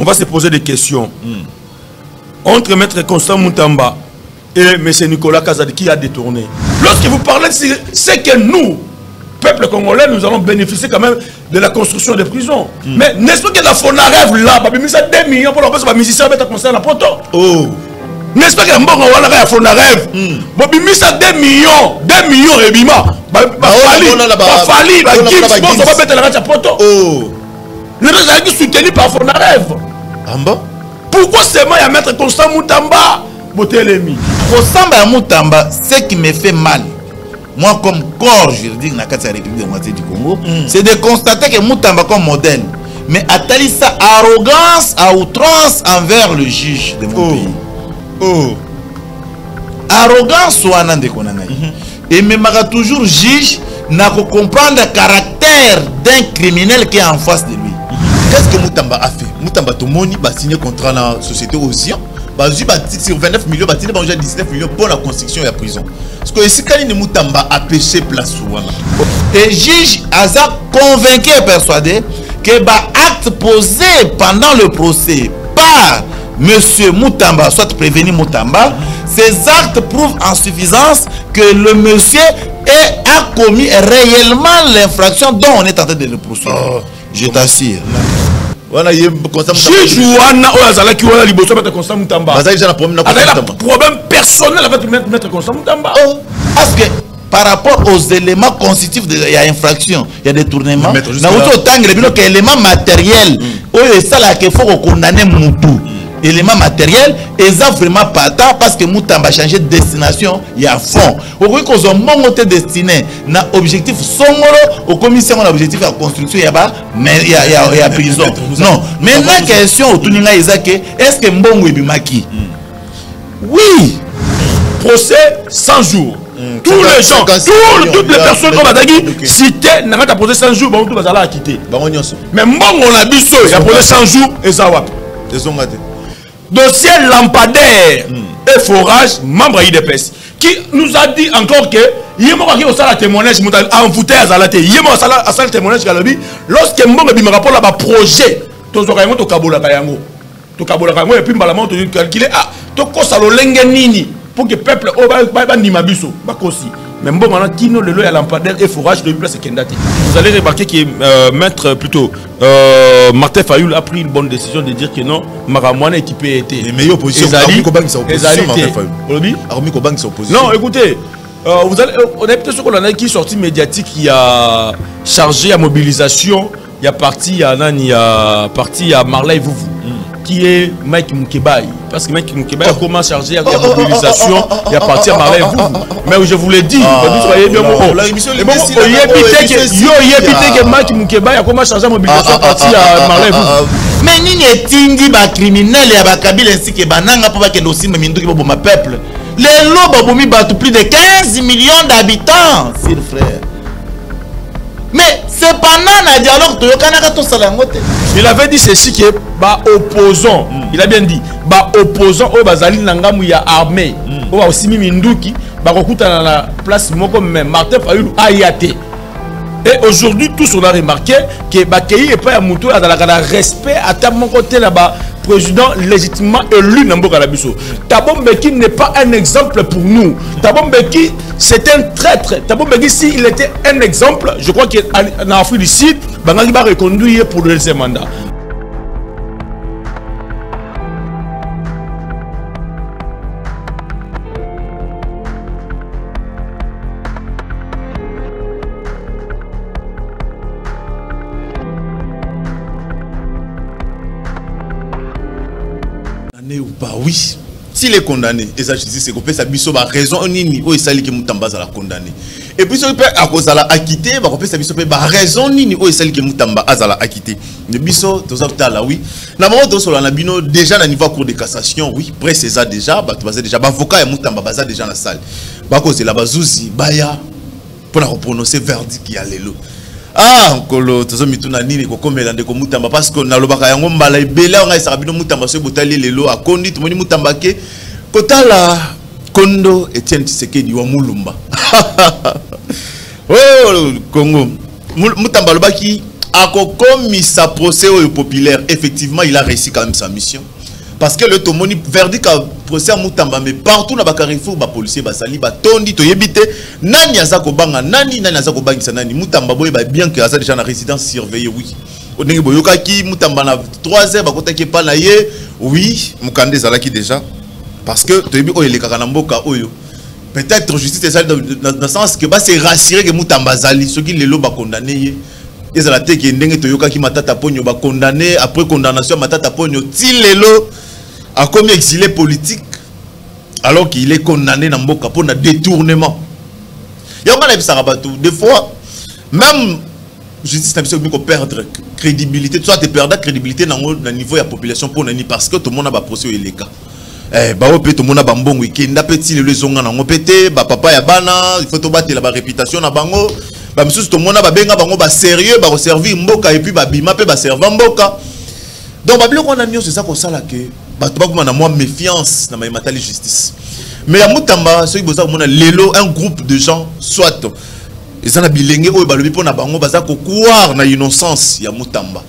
on va se poser des questions. Entre Maître Constant Moutamba et M. Nicolas Kazadi qui a détourné. Lorsque vous parlez, c'est que nous, peuple congolais, nous allons bénéficier quand même de la construction des prisons. Mais n'est-ce pas que la Fonarève là, il y a 2 millions pour les musiciens mettre concert à Poto. N'est-ce pas que Mbongo wala la Fonarève, il y a 2 millions et bima. Fali, ça va mettre la rage à Poto. Les gens sont soutenus par Fonarève. Pourquoi seulement il y a Maître Constant Moutamba? Constant Moutamba, ce qui me fait mal, moi comme corps juridique de la République démocratique du Congo, c'est de constater que Moutamba comme modèle, mais attali sa arrogance à outrance envers le juge de mon pays. Arrogance soit un de et même toujours juge n'a qu'à comprendre le caractère d'un criminel qui est en face de lui. Qu'est-ce que Moutamba a fait? Moutamba Tomoni a signé contrat dans la société Océan. Sur 29 millions, il y a 19 millions pour la construction de la prison. Parce que si Kaline Moutamba a pêché place. Et juge Azak convaincu et persuadé que l'acte posé pendant le procès par M. Moutamba, soit prévenu Moutamba, ces actes prouvent en suffisance que le monsieur a commis réellement l'infraction dont on est en train de le poursuivre. Je t'assure. Juge Ouana Oazala qui a liboso Maître Constant Moutamba. Problème personnel avec Maître Constant Moutamba. Parce que par rapport aux éléments constitutifs de l'infraction, il y a des tournements. Dans autant éléments matériels, c'est ça qu'il faut condamner Moutou. Éléments matériels, et ça vraiment pas tant parce que Moutamba a changé de destination, il y a fond. Au coup qu'on a monté destiné, na objectif somolo, au commission on a objectif à construction, il y a mais il y a prison. Non, mais la question au Tuninga Isaac, est-ce que Mbongo Ebimaki? Oui. Procès 100 jours. Tous les gens, toutes les personnes qui ont cité, n'a pas posé 100 jours, tout va aller quitter. Mais Mbongo on a dit ça, il a posé 100 jours et ça va. Dossier lampadaire et forage, membre IDPS, qui nous a dit encore que il y a un témoignage envoûté à Zalate, il y a un témoignage lorsque Mbongo a rapport là-bas projet, tout ça to kabola kayango, to kabola kayango et puis malaman to calculer to kosa lo lenge nini pour que peuple ba ni mabiso ba kosi. Mais Mbongo na kino le loya lampadaire et forage de place Kendati. Vous allez remarquer que maître plutôt Martin Fayoul a pris une bonne décision de dire que non, Maramouane équipé était. Les meilleures positions. Non, écoutez, vous allez, on est peut-être sûr qu'on a qui sorti médiatique qui a chargé à mobilisation. Il y a parti à Marley Vouvou qui est Mike Moukebaï. Parce que Mike Moukebaï a commencé à charger à la mobilisation. Il y a parti à Marley Vouvou. Mais je vous l'ai dit, que Mike Moukebaï a commencé à charger à la mobilisation parti à Marley Vouvou. Mais n'y est-il pas criminel et à Kabila ainsi que Bananga pour que l'ossi me minde pour ma peuple. Les lobes battent plus de 15 millions d'habitants, s'il frère. Mais c'est pendant un dialogue il avait dit ceci qui est opposant. Il a bien dit opposant au Bazali Nangamu ya armée. Au aussi Minduki, dans la place comme Martin Fayoul Ayate. Et aujourd'hui, tous on a remarqué que Bakei est pas à Moutou à la respect à mon côté là-bas. Président légitimement élu Namboka Labiso. Thabo Mbeki n'est pas un exemple pour nous. Thabo Mbeki, c'est un traître. Thabo Mbeki, s'il était un exemple, je crois qu'en Afrique du Sud, Bangali va reconduire pour le deuxième mandat. Oui, s'il est condamné, et ça je dis c'est qu'on peut s'abuser par raison nini ou ça qui Moutamba a condamné. Et puis si on peut à cause de la acquitté, on peut s'abuser par raison nini ou ça qui Moutamba a acquitté. Le biso tout ça là oui. Na moment tout sur la bino déjà na niveau cour de cassation oui, près c'est ça déjà, déjà avocat et Moutamba baza déjà dans la salle. Ba cause la bazouzi baya pour la prononcer verdict qui a lelo. Ah, Nkolo, tozo mituna nini ko komela ndeko Moutamba parce que na lobaka yango mbala ibela on a sabino Moutamba so botali lelo akondi tumoni Moutamba ke kotala kondo Etienne Tshisekedi wa Mulumba. Oh Congo Moutamba lobaki comme sa procès au populaire, effectivement, il a réussi quand même sa mission. Parce que le tomoni verdict a procès à Moutamba, mais partout dans le carrefour, les policiers, les sali, les tondi, les yébité, nani azako banga, nani azako bangi nani, Moutamba boy bien que ça déjà la résidence surveillée, oui. On est boyoka qui Moutamba na 3 heures, bakota qui pas naie, oui, Moukande zalaki déjà. Parce que tu es bien les kakanamboka oyo. Peut-être justice est dans le sens que c'est rassuré que Moutamba zali, ceux qui les lots condamnés. Ils ont la tête qui est ndenge toyoka qui matata ponyo ba condamné après condamnation matata ponyo ti lelo a commis exilé politique alors qu'il est condamné dans mboka pour un détournement. Il y a pas des fois même justice n'a pas perdre crédibilité, soit tu perds la crédibilité dans le niveau de la population pour nani parce que tout le monde a pas procès les cas. Bah tout le monde a pas bon week-end, petit les zonga na ngopete, bah papa ya bana, il faut to battre la réputation na bango. Bah monsieur tout le monde a benga bango ba sérieux, ba servir mboka et puis ba bima pe ba servir mboka. Donc ba biloko na nyo c'est ça ko sala que ba to ba ko na moi méfiance na matali justice. Mais ya Moutamba ceux qui boza ko na lelo un groupe de gens soit ils en a bilenge oyo ba lobi pona bango baza ko croire na innocence ya Moutamba.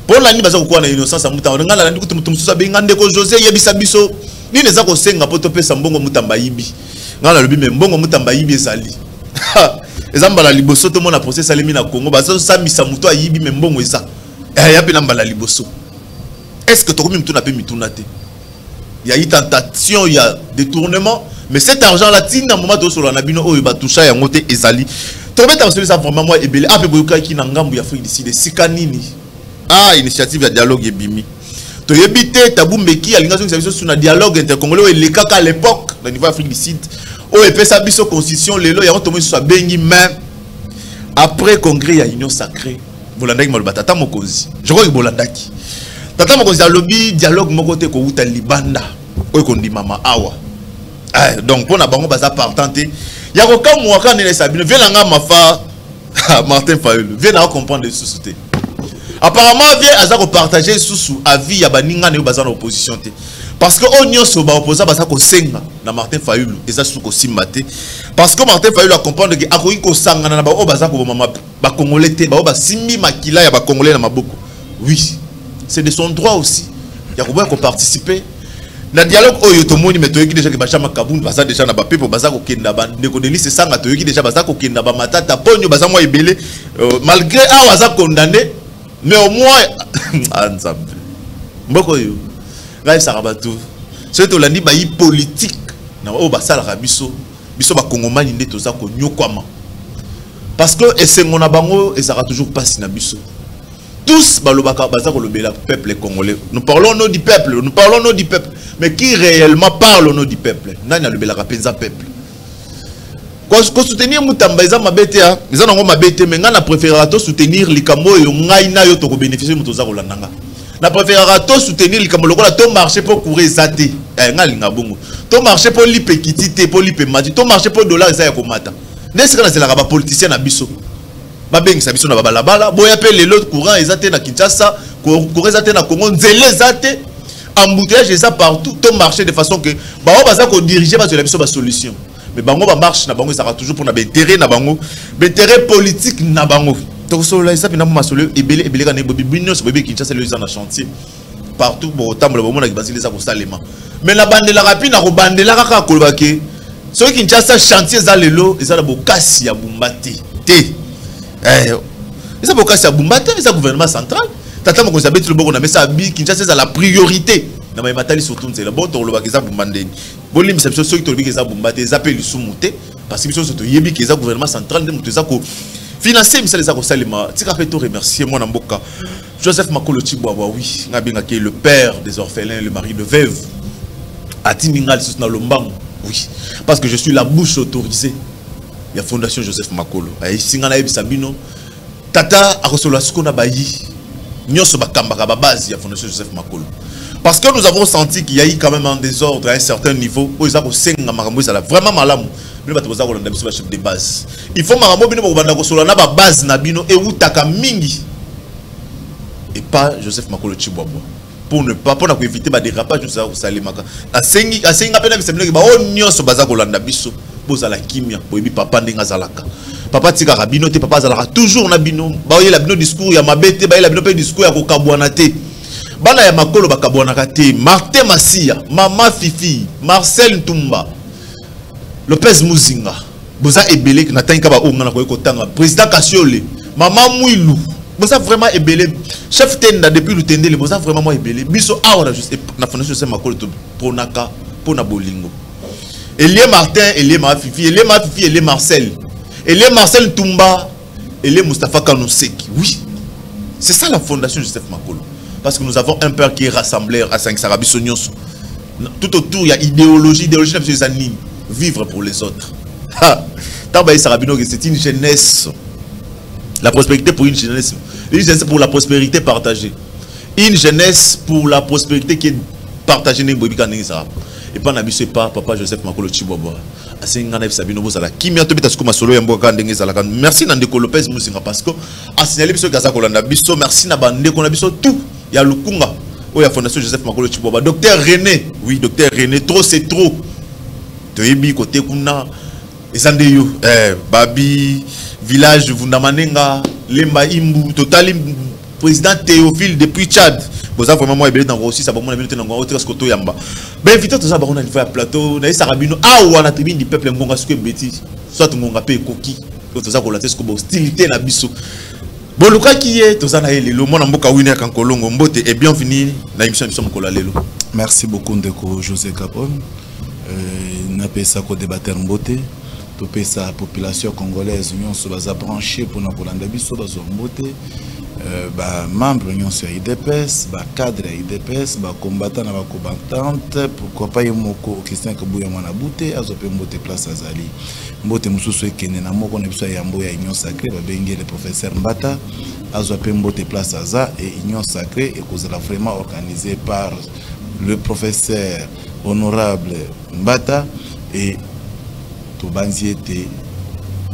Pour la ni baza ko croire na innocence ya Moutamba ngala la ndikutu mutu mususa benga ndeko José yebisa biso ni neza ko senga poto pesa mbongo Moutamba yibi. Ngala lobi me mbongo Moutamba yibi ezali. Ezambala liboso to mona procès salemi na Congo bazo samisa muto ayibi me mbongo eza ya pe na mbala liboso. Est-ce que tu as mis un peu de il y a eu tentation, il y a détournement, mais cet argent-là, il y a un moment où il va toucher un côté Ezali. Tu as ça vraiment moi et belé. Ah, mais qui n'a pas de Afrique d'ici de Sikanini. Ah, initiative de dialogue et bimi. Tu as évité tabou meki à l'ingation sur un dialogue intercongolais et les caca à l'époque, au niveau Afrique du Sud. Oh, et puis ça biso constitution, les lois, il y a un tombé sur sa bengi, mais après congrès, il y a union sacrée. Bolandaki malbatata mokozi. Je crois que Bolandaki. Tata mokozi a lobby dialogue mon côté ko uta libanda oyo kondi mama awa donc pour na bango baza partanté ya ko kam mo ka ne sabino vient nga mafa Martin Fayulu vient na comprendre de société apparemment vient aza ko partager sous avis ya baninga ne baza na opposition té parce que onyo so ba opposant baza ko senga na Martin Fayulu eza sous ko simbaté parce que Martin Fayulu a comprendre que akoyi ko sangana na ba o baza ko mama ba congolais té ba o ba simbi makila ya ba congolais na maboko oui. C'est de son droit aussi. Il y a beaucoup qui participer. Dans le dialogue, il y a déjà que Bachama Kaboun, Baza déjà na Bapé pour Baza Kokenda, Nekodeli, c'est ça, il y a déjà Baza Kokenda, Matata, Pogno, Baza Moi Ebele, malgré un Baza condamné, mais au moins, ensemble. Mboko yo, là il s'arabatou. C'est tout l'année bailli politique. Na o Basa la Rabiso, Biso ba Kongomani ne toza ko nyokwama. Parce que et c'est mon abango et ça sera toujours pas si na Biso. Tous le peuple congolais. Nous parlons au nom du peuple, nous parlons au nom du peuple. Mais qui réellement parle au nom du peuple? Nani a le peuple. Quand soutenir Moutamba, ils ont ma bête, ils ont ma bête, mais on préféré soutenir les camo et on a eu to bénéficier de Motoza Rolandanga. On préféré soutenir les camo, le marché pour courir zate. To marché pour l'ipekitité, pour l'ipemati, to marché pour dollar et ça y a komata. N'est-ce que c'est la politicien à Bisso? Babeng sa biso na balabala boya pe les autres courants ezate na Kinshasa courant ezate na Congo nzele ezate embouteillage eza partout tout marché de façon que ba o baza ko diriger ba la biso ba solution mais bango ba marche na bango ça sera toujours pour na intérêt na bango intérêt politique na bango to so la ça na ma solo ebele ka ne bobi binyo so bobi Kinshasa le na chantier partout bo tambola bo mona ki basile za ko salema mais na bandela rapina ko bandela kaka ko bake so Kinshasa chantier za lelo eza na bokasi ya bumbati te. Ça peut casser à Bumbata, c'est le gouvernement central. Tata mo konzabe tout le monde na mesa bi Kinshasa c'est la priorité. Na mai matali surtout c'est le bon to lo ba keza Bumbandeni. Bolim c'est ceux qui to bi keza Bumbata, ils appellent sumuté parce que surtout yebi keza gouvernement central de mutu za ko financer misala za ko salima. Tika pe to remercier moi na mboka. Joseph Makolo Chibwabwa oui, ngabinga qui est le père des orphelins, le mari de veuve. Atimingal sous na lombango. Oui, parce que je suis la bouche autorisée. Il y a Fondation Joseph Makolo. Singana Sabino. Tata Akosolo Skona Bayi. Nyoso Bakambaka base il y a Fondation Joseph Makolo. Parce que nous avons senti qu'il y a eu quand même un désordre à un certain niveau. Vraiment malade. Chef de base. Il faut na base nabino et utaka mingi. Et pas Joseph Makolo Chibwabwa. Pour ne pas éviter des dérapages nous ça salimaka. Asengi apena bisemble ba onyoso baza kolanda biso. pose à la kimia boyebi papa ndenga zalaka papa tika rabino te papa zalaka toujours na bino ba yela bino discours ya mabete ba yela bino pe discours ya kokabwana te bana ya makolo bakabwana te Martin Masia mama Fifi Marcel Ntumba Lopez Muzinga boza ebele na tanka ba onga na ko tanga président Kasiole mama Mouilou boza vraiment ebele chef tenda depuis le tendele boza vraiment moi ebele biso awa juste na fondation c'est makolo to ponaka pona bolingo Elie Martin Elie ma Fifi Elie ma Fifi Elie Marcel Elie Marcel Ntumba Elie Mustafa Kanoseki oui c'est ça la fondation Joseph Makolo parce que nous avons un père qui est rassembleur à 5 Sarabi Sonyos tout autour il y a idéologie de anime vivre pour les autres c'est une jeunesse la prospérité pour une jeunesse pour la prospérité partagée une jeunesse pour la prospérité qui est partagée et pas n'abusez pas papa Joseph Makolo Chibobo merci Nandeko Lopez Musinga parce que a signalé biso gaza kolanda biso merci na bande ko na biso tout ya lukunga o ya fondation Joseph Makolo Chibobo docteur René oui docteur René trop c'est trop toyebi côté kuna esandeyo babi village Vundamanenga Lemba Imbu total président Théophile depuis Tchad boza vraiment moi ebele dans aussi ça ba mona minute ngo autre skoto yamba ben invité tous ça ba on a niveau plateau na isa rabino awa na tribune du peuple ngonga ce que bêtise soit ngonga pe koki tous ça ko la test ko hostilité na biso boluka qui est tous ça na lelo mona mboka winner kan kolongo mbote et bienvenue na émission biso mokola lelo. Merci beaucoup Ndeko José Capone na pesa ko débattre mbote to pesa population congolaise union so baza branché pour na kolanda biso bazo mbote membre union sur IDPS, cadre IDPS, combattant na combattante, pourquoi pas yomoko Christian Kabuya mwana bouté azope mbote place azali. Mbote mususu ekene na moko na biso ya yambo ya union sacrée babenge le professeur Mbata azope mbote place aza et union sacrée et cause vraiment organisée par le professeur honorable Mbata et Tobanziete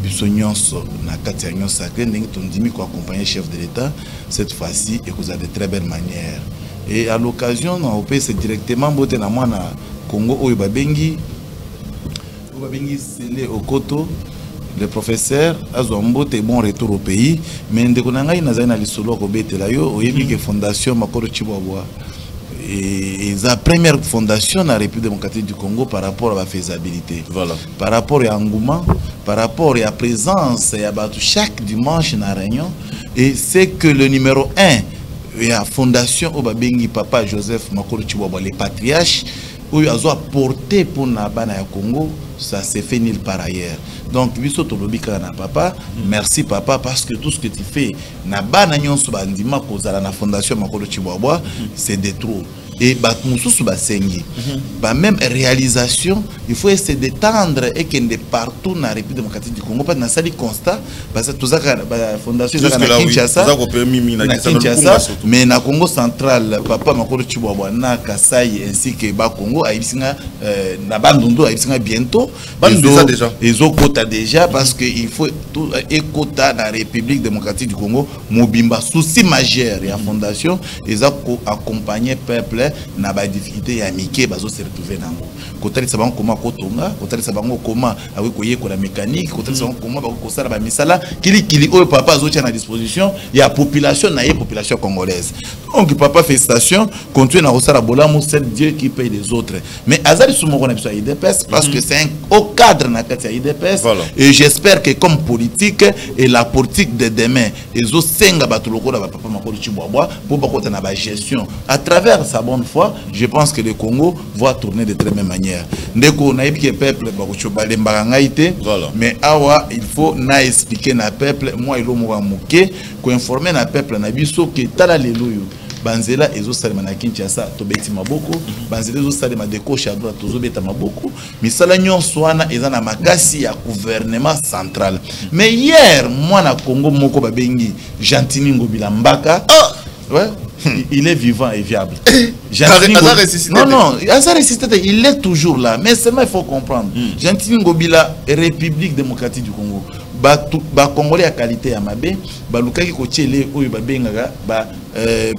biso nyonso na kati ya union sacrée ndenge tondimi ko accompagner chef de l'État cette fois-ci et cause de très belle manière et à l'occasion on peut se directement bote na mwana Congo oyo babengi Sele Okoto le professeur azwa mbote bon retour au pays mais ndeko na ngai nazali na lisolo ko betela yo oyebi ke fondation Makolo Chibobo et la première fondation dans la République démocratique du Congo par rapport à la faisabilité. Voilà. Par rapport à Ngouma, par rapport à la présence, chaque dimanche dans la réunion. Et c'est que le numéro 1, la fondation Obabengi Papa Joseph Makolo Chibobo, les patriarches, où ils ont apporté pour Nabana Congo, ça s'est fait nulle part ailleurs. Donc, biso tolobika na papa, merci papa parce que tout ce que tu fais, Nabana nyonso bandima kozala na fondation Makolo Chibobo, c'est de trop. Et même réalisation, il faut essayer d'étendre et qu'il est partout dans la République démocratique du Congo. Pas dans le constat, parce que tout ça, la fondation Kinshasa, mais dans le Congo central, papa Makolo Chibobo, na Kasai ainsi que Bas Congo, na Bandundu, bientôt. Ils ont quota déjà parce qu'il faut tout et quota dans la République démocratique du Congo. Mobimba souci majeur et la fondation, ils ont accompagné le peuple. Na ba difficulté ya mike bazo se retrouver nango kotali sabango koma kotonga kotali sabango koma awe koye ko la mécanique kotali sabango koma ba ko sala ba misala kili oyo papa azo tia na disposition ya population na population congolaise. Donc papa félicitations continue na rosala bolamo c'est Dieu qui paye les autres mais azali soumoko na biso IDPS parce que c'est un au cadre na kati ya IDPS et j'espère que comme politique et la politique de demain ezo senga batuloko na papa Makolo Chibobo pour ba kota na ba gestion à travers sa bonne foi, je pense que le Congo va tourner de très même manière. Ndeko na yebi ke peuple ba kochobale mbarangaite mais awa il faut na expliquer na peuple moi ilo mo muke ko informer na peuple na biso ke tala leluyo banzela ezo salema na Kinshasa to beti maboko banzela ezo salema de gauche à droite tozo beta maboko misala nyonso wana eza na makasi ya gouvernement central. Mais hier moi na Congo moko babengi Gentini Ngobila Mbaka ouais il est vivant et viable. Non, il est toujours là. Mais seulement il faut comprendre. Gentini Ngobila, République démocratique du Congo. Ba Congolais à qualité à Mabé, ba lukaki ko tchele oyo ba bengaga ba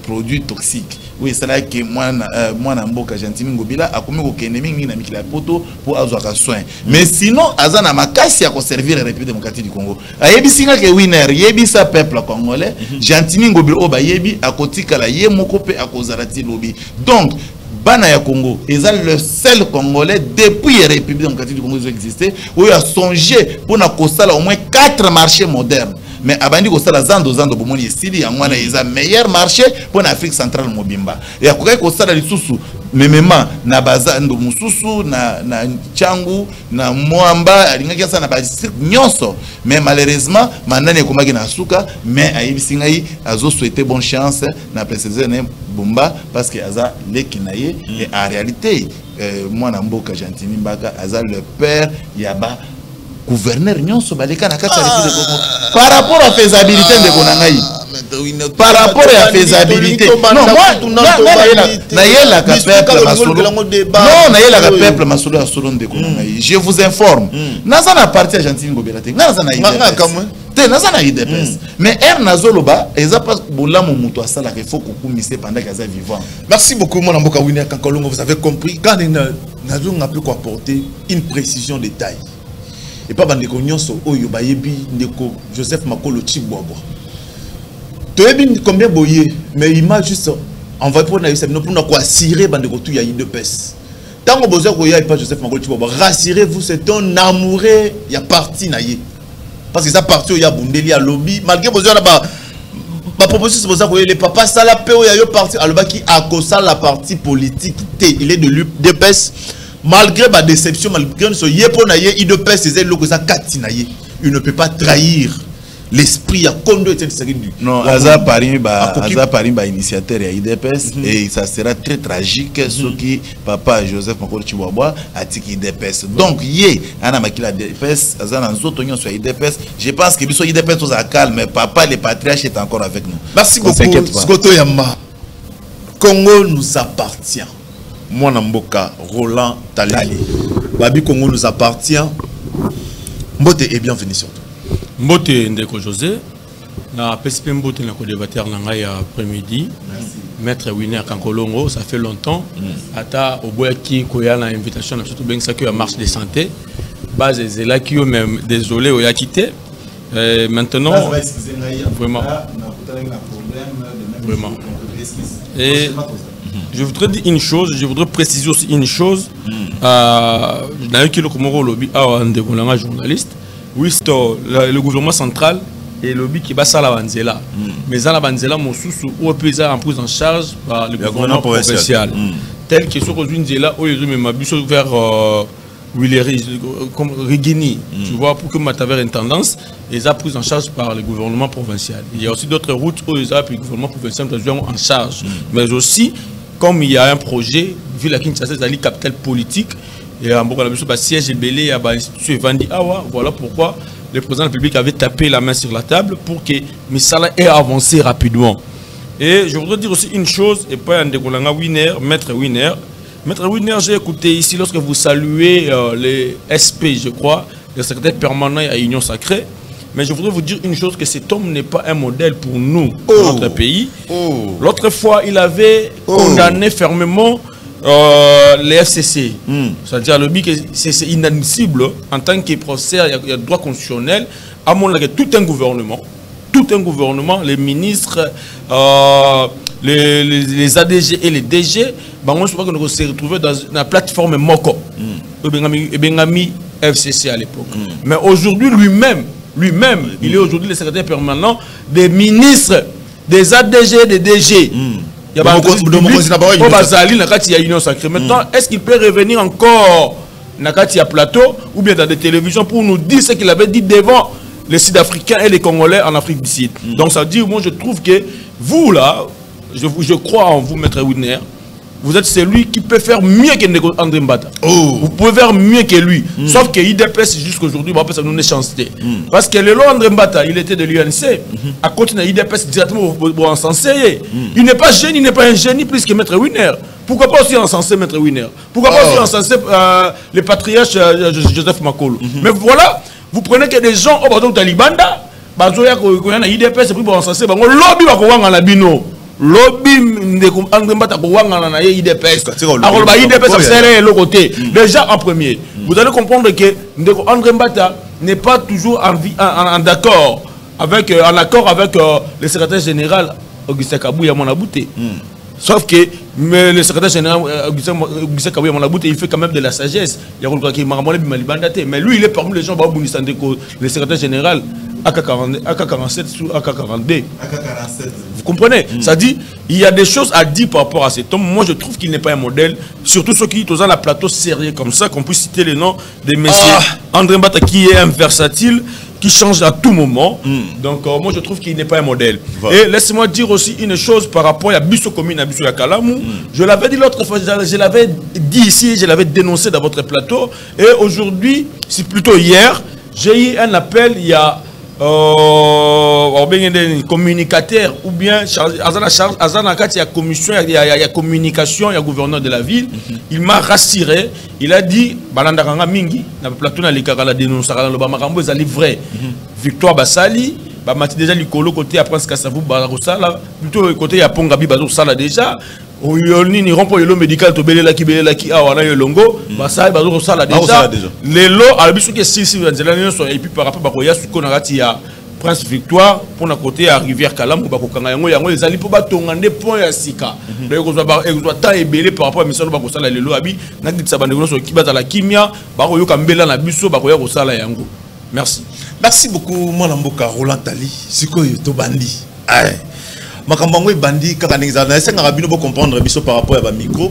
produits toxiques. oui c'est là que moi na mboka Gentini Ngobila akomi ko kende mingi na mikila poto pour azwaka soin mais sinon azana makasi ya ko servir la République démocratique du Congo ayebi singa ke winner yebi sa peuple congolais Gentini Ngobila o ba yebi akotika la ye moko pe akozarati lobi donc Bana ya Congo, ils sont le seul Congolais depuis la République démocratique du Congo qui existait, où il a songé pour au moins 4 marchés modernes. Mais abandi ko sala zando pour moni esili yangwana ils ont meilleur marché pour l'Afrique centrale mobimba. Et akoka ko sala lisusu memema na bazando mususu na Tchangu na Mwamba alingaki ça na ba nyonso mais malheureusement manani ekomaki na suka mais ayibisinga yi azo souhaiter bonne chance na préciser ne Bumba parce que aza lekinaye et en réalité moi na mboka Gentini Mbaka aza le père yaba gouverneur nyonso baleka na kati ya République par rapport à faisabilité de Konangaï par rapport à faisabilité non moi na yela ka peuple masolo non na yela ka peuple masolo asolo de Konangaï je vous informe naza na parti à Gentini Ngobila te naza na te naza na IDPS mais nazoloba eza pas bolamu muto asala qu'il faut kukumise pendant qu'il est vivant. Merci beaucoup mon amboka Winner Kankolongo, vous avez compris quand nazo n'a pu apporter une précision de taille. Et pas bandeko nyonso oyo bayebi ndeko Joseph Makolo Chibwabwa. Toyebi combien boye mais il m'a juste envoyé pour na yisabino pour na ko assurer bandeko tout ya IDPS. Tango bozo ko ya pas Joseph Makolo Chibwabwa, rassurez-vous c'est un amoureux ya parti na ye. Parce que ça parti au ya bundeli à lobby malgré bozo na ba proposition c'est pour ça que les papas ça la paix au ya yo parti aloba qui akosa la partie politique T il est de l'UDPS. Malgré ma déception, malgré ce yéponaye, il ne peut pas céder le que ça katinaye. Il ne peut pas trahir l'esprit à Kondo et du. Non, Aza Paris ba initiateur à IDPS et ça sera très tragique ce qui papa Joseph Makolo Chibwabwa a dit IDPS. Donc yé ana makila IDPS, Aza na nzoto nyon sur IDPS. Je pense que biso IDPS tous à calme mais papa le patriarche est encore avec nous. Merci beaucoup. Skoto Yamba. Congo nous appartient. Moi Namboka Roland Talali. Babi Congo nous appartient. Mbote et bienvenue sur toi. Mbote Ndeko José. Na PSP Mbote na co-débatteur nanga ya après-midi. Maître Winner Kankolongo, ça fait longtemps. Ata oboyaki koya na invitation na surtout ben ça que la marche de santé. Base zela qui même désolé oya quitté. Maintenant vraiment et je voudrais dire une chose, je voudrais préciser aussi une chose. D'ailleurs, qui est le lobby un journaliste. Oui, c'est le gouvernement central et le lobby qui bat ça la banzela. Mais ça la banzela, mon sous ou peut en prise en charge par le gouvernement provincial. Tel que ce aujourd'hui là, où ils ont même abusé vers comme Rigini, tu vois, pour que Mataver ait une tendance, ils ont pris en charge par le gouvernement provincial. Il y a aussi d'autres routes où ils ont pris le gouvernement provincial en charge. Mais aussi, comme il y a un projet, vu la Kinshasa, c'est la capitale politique, et en beaucoup de siège belé à l'institut Vandi Awa, voilà pourquoi le président de la République avait tapé la main sur la table pour que Missala ait avancé rapidement. Et je voudrais dire aussi une chose, et pas un décolanga Winner, Maître Winner. Maître Winner, j'ai écouté ici lorsque vous saluez les SP, je crois, le secrétaire permanent à Union Sacrée. Mais je voudrais vous dire une chose, que cet homme n'est pas un modèle pour nous, pour notre pays. L'autre fois, il avait condamné fermement les FCC. C'est-à-dire que c'est inadmissible en tant que professeur, il y a droit constitutionnel, à mon avis, tout un gouvernement, les ministres, les ADG et les DG, moi je crois que nous s'est retrouvé dans la plateforme Moko, Bengami FCC à l'époque. Mais aujourd'hui, lui-même, il est aujourd'hui le secrétaire permanent des ministres, des ADG, des DG. Il y a Union Sacrée. Maintenant, est-ce qu'il peut revenir encore dans plateau ou bien dans des télévisions pour nous dire ce qu'il avait dit devant les Sud-Africains et les Congolais en Afrique du Sud? Donc ça veut dire, moi je trouve que vous là, je crois en vous, Maître Winner. Vous êtes celui qui peut faire mieux que André Mbata. Vous pouvez faire mieux que lui. Sauf que IDPS jusqu'à aujourd'hui, ça nous est chancé. Parce que le long André Mbata, il était de l'UNC. À côté de l'IDPS, directement pour encenser. Il n'est pas génie, il n'est pas un génie plus que Maître Winner. Pourquoi pas aussi encenser Maître Winner? Pourquoi pas aussi encenser le patriarche Joseph Makolo? Mais voilà, vous prenez que des gens au Talibanda, IDPS, pour encenser, lobby va la bino. lobby ndeko André Mbata ko wangana na IDPS alors ba IDPS ça serait le côté déjà en premier vous allez comprendre que ndeko André Mbata n'est pas toujours en d'accord avec en accord avec le secrétaire général Augustin Kabouya Monabouté. Sauf que le secrétaire général Augustin Kabouya Monabouté, il fait quand même de la sagesse. Il y a mais lui il est parmi les gens le secrétaire général AK47 ou AK42. Vous comprenez? Ça dit, il y a des choses à dire par rapport à cet homme. Moi, je trouve qu'il n'est pas un modèle. Surtout ceux qui sont dans la plateau sérieux comme ça, qu'on puisse citer le nom de messieurs André Mbata, qui est un versatile, qui change à tout moment. Donc, moi, je trouve qu'il n'est pas un modèle. Voilà. Et laissez-moi dire aussi une chose par rapport à Bisso Commune, à Bisso Yakalamou. Je l'avais dit l'autre fois, je l'avais dit ici, je l'avais dénoncé dans votre plateau. Et aujourd'hui, c'est plutôt hier, j'ai eu un appel, il y a communicateur ou bien il y a commission, il y a communication, il y a gouverneur de la ville. Il m'a rassuré. Il a dit Balandakanga Mingi, na plateau na likakala dénonce le bamakambo est vrai. Victoire Basali, bamati déjà likolo côté après ce Kassavou Barosala, plutôt côté ya Pongabi Bazosala déjà. Ni rompo yelo médical to belela ki awana yolongo basali bazo sala déjà lelo albisu ke sisi nzela nyonso et puis par rapport bakoya suko na kati ya Prince Victoire pour na côté à Rivière Kalambo bakokanga yango ezali po batonga nde point ya sika donc kozwa ta ebele par rapport à mission bakosala lelo abi na kitsa bandeko so kibata la kimia bakoyoka mbela na biso bakoya kosala yango. Merci beaucoup mon amboka Roland Tali sikoyo to bandi Makambango bandi kaka ninga na senga rabino bo comprendre biso par rapport à ba micro.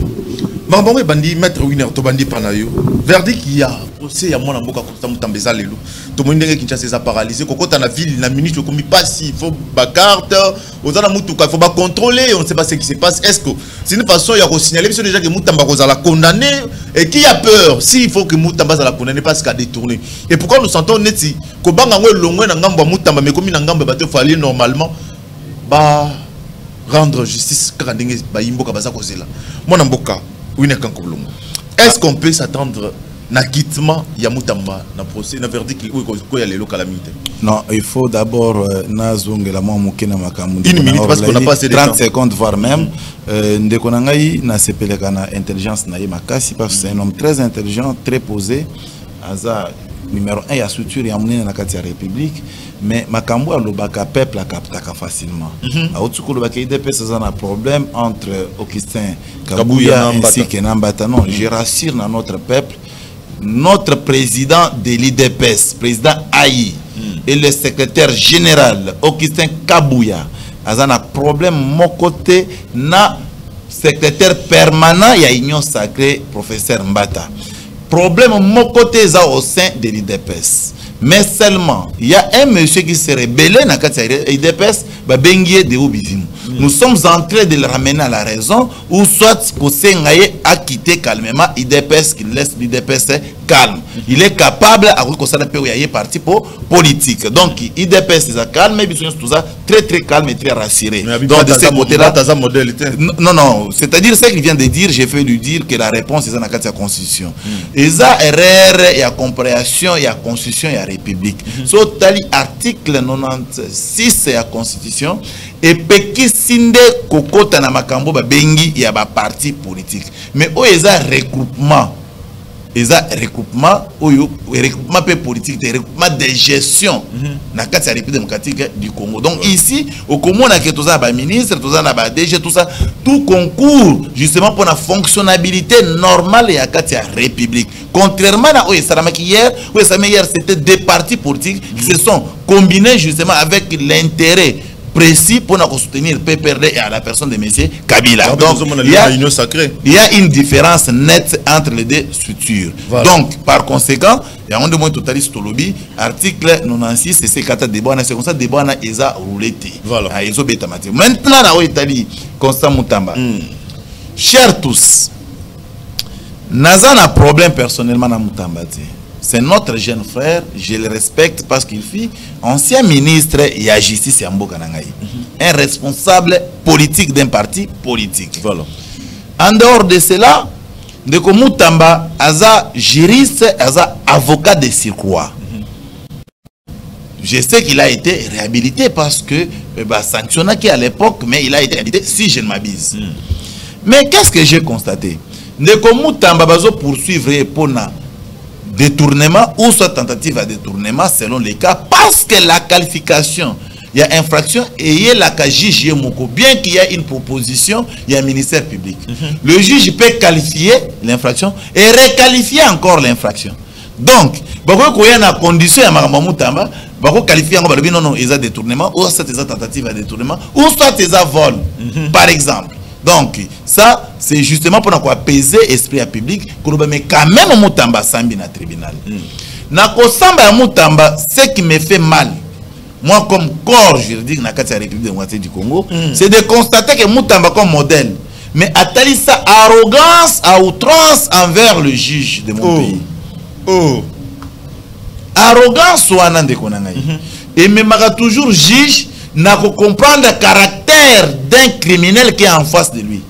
Makambango bandi maître winner to bandi panayo. Verdict il y a procès ya mwana mboka ko mutambeza lelo. To mondenge Kinshasa sa paralysé kokota na ville na minute komi pas il faut ba carte ozana mutuka il faut ba contrôler on ne sait pas ce qui se passe. Est-ce que c'est une façon ya ko signaler biso déjà que mutamba ko za la condamné et qui a peur si il faut que mutamba za la condamner parce qu'a détourné. Et pourquoi nous sentons neti ko banga ngwe longwe na ngambo mutamba mais komi na ngambo ba te fallait normalement ba rendre justice est-ce qu'on peut s'attendre à quittement Yamutamba na procès na verdict qui est le calamité? Non, il faut d'abord nazongela moi mukena makamu une minute parce qu'on n'a pas assez de 30 secondes voire même ndekonangai na sepeleka na intelligence na makasi parce que c'est un homme très intelligent, très posé, aza numéro 1 ya structure ya munene na kati ya République. Mais Makambo a le peuple a capté facilement. A Otsuko le IDPS a un problème entre Augustin Kabouya ainsi que Nambata. Non, je rassure dans notre peuple, notre président de l'IDPS, président Aïe, et le secrétaire général Augustin Kabouya a un problème mon côté na secrétaire permanent ya Union Sacrée professeur Mbata. Problème mon côté au sein de l'IDPS. Mais seulement, il y a un monsieur qui s'est rebellé dans l'IDPS, nous sommes en train de le ramener à la raison, ou soit Kosengaye a quitté calmement l'IDPS, qu'il laisse l'IDPS calme. Il est capable, à un parti politique. Donc, l'IDPS est calme, mais tout ça très très calme et très rassuré. Donc, de ce côté-là, non, c'est-à-dire ce qu'il vient de dire, j'ai fait lui dire que la réponse est dans la Constitution. Et ça, erreur, il y a compréhension, il y a Constitution, il y a République. So, tali article 96 de la Constitution, et peki sinde kokota na makambo ba bengi ya ba parti politique. Mais o eza regroupement. Eza regroupement oyo regroupement politique, des regroupement de gestion na kati ya République démocratique du Congo. Donc ici au Congo on a que tous ba ministre, tous na ba DG, tout ça, tout concourt justement pour la fonctionnalité normale ya kati ya République. Contrairement à hier, c'était des partis politiques qui se sont combinés justement avec l'intérêt précis pour nous soutenir PPRD et à la personne de M. Kabila. Donc, il y a une différence nette entre les deux structures. Voilà. Donc, par conséquent, il y a un de moins totaliste au lobby, article 96, c'est ce débat, c'est comme ça, débat ils ont roulé. Voilà. Maintenant, dans l'Italie, Constant Moutamba. Chers tous, Naza n'a problème personnellement à Moutamba. C'est notre jeune frère, je le respecte parce qu'il fut ancien ministre et la justice à Mbokanangaï. Un responsable politique d'un parti politique. Voilà. En dehors de cela, de Moutamba, Aza juriste, Aza avocat de surcroît. je sais qu'il a été réhabilité parce que sanctionné à l'époque, mais il a été réhabilité si je ne m'abuse. Mais qu'est-ce que j'ai constaté? Ndeko Mutamba bazo poursuivre pour na détournement ou soit tentative à détournement selon les cas, parce que la qualification, il y a infraction et il y a la juge Moko, bien qu'il y ait une proposition, il y a un ministère public. Le juge peut qualifier l'infraction et requalifier encore l'infraction. Donc, il y a une condition à Mutamba, il faut qualifier non, non, il y a détournement, ou soit il y a tentative à détournement, ou soit il y a vol, par exemple. Donc, ça, c'est justement pour apaiser l'esprit public, mais quand même, Mutamba sambi na tribunal. Na kosamba Mutamba, ce qui me fait mal, moi comme corps juridique na la République démocratique du Congo, c'est de constater que Mutamba comme modèle, mais attali sa arrogance à outrance envers le juge de mon pays. Arrogance ou anande konangai. Et même toujours juge n'a qu'à comprendre le caractère d'un criminel qui est en face de lui.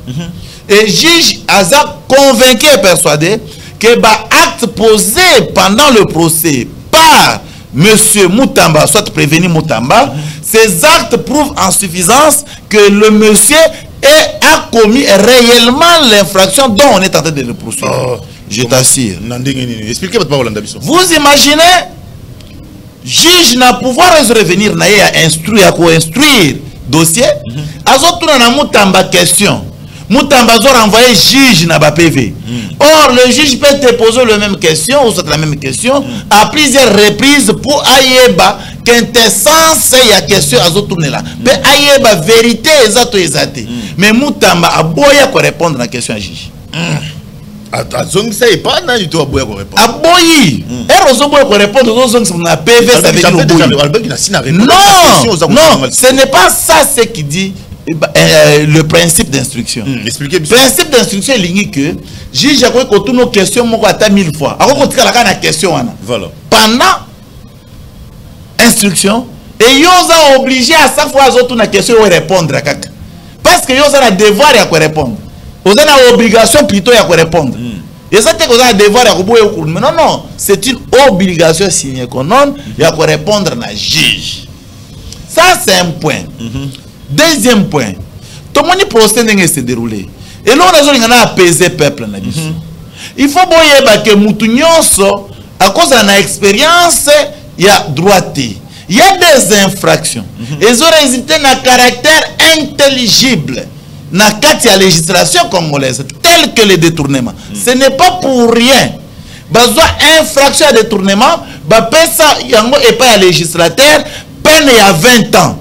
Et juge a convaincu et persuadé que les actes posés pendant le procès par monsieur Mutamba, soit prévenu Mutamba, ces actes prouvent en suffisance que le monsieur a commis réellement l'infraction dont on est en train de le poursuivre. Je t'assure. Expliquez votre parole. Vous imaginez, juge n'a pouvoir revenir à instruire, à co-instruire dossier. Azotuna na Mutamba question. Mutamba a renvoyé juge na ba PV. Or le juge peut te poser la même question ou la même question à plusieurs reprises pour ayeba quintessence ya question azotuna là. Mais ayeba vérité exacto exacte. Mais Mutamba a boya ko répondre à la question à juge. Azong ça est pas na du tout aboya ko répondre. Aboyi. Erozo boya ko répondre aux autres na PV ça veut dire non, ce n'est pas ça ce qui dit le principe d'instruction. Expliquez bien. Le principe d'instruction est lié que juge a quoi que nos questions m'ont atteint 1000 fois. Alors qu'on tire la question voilà. Pendant instruction et ils ont obligé à chaque fois aux autres na question de répondre à kaka. Parce que ils ont un devoir à quoi répondre. Ils ont une obligation plutôt à quoi répondre. Et ça c'est qu'on a un devoir à quoi répondre. Mais non non, c'est une obligation signée qu'on a à quoi répondre na juge. Ça c'est un point. Deuxième point, tout le monde procès se dérouler. Et là, on a apaisé le peuple. Il faut que Moutounionso, à cause de l'expérience, il y a droité. Il y a des infractions. Ils ont résisté à un caractère intelligible dans la législation congolaise, tel que le détournement. Ce n'est pas pour rien. Besoin infraction à détournement, ça et pas à législateur, peine il y a 20 ans.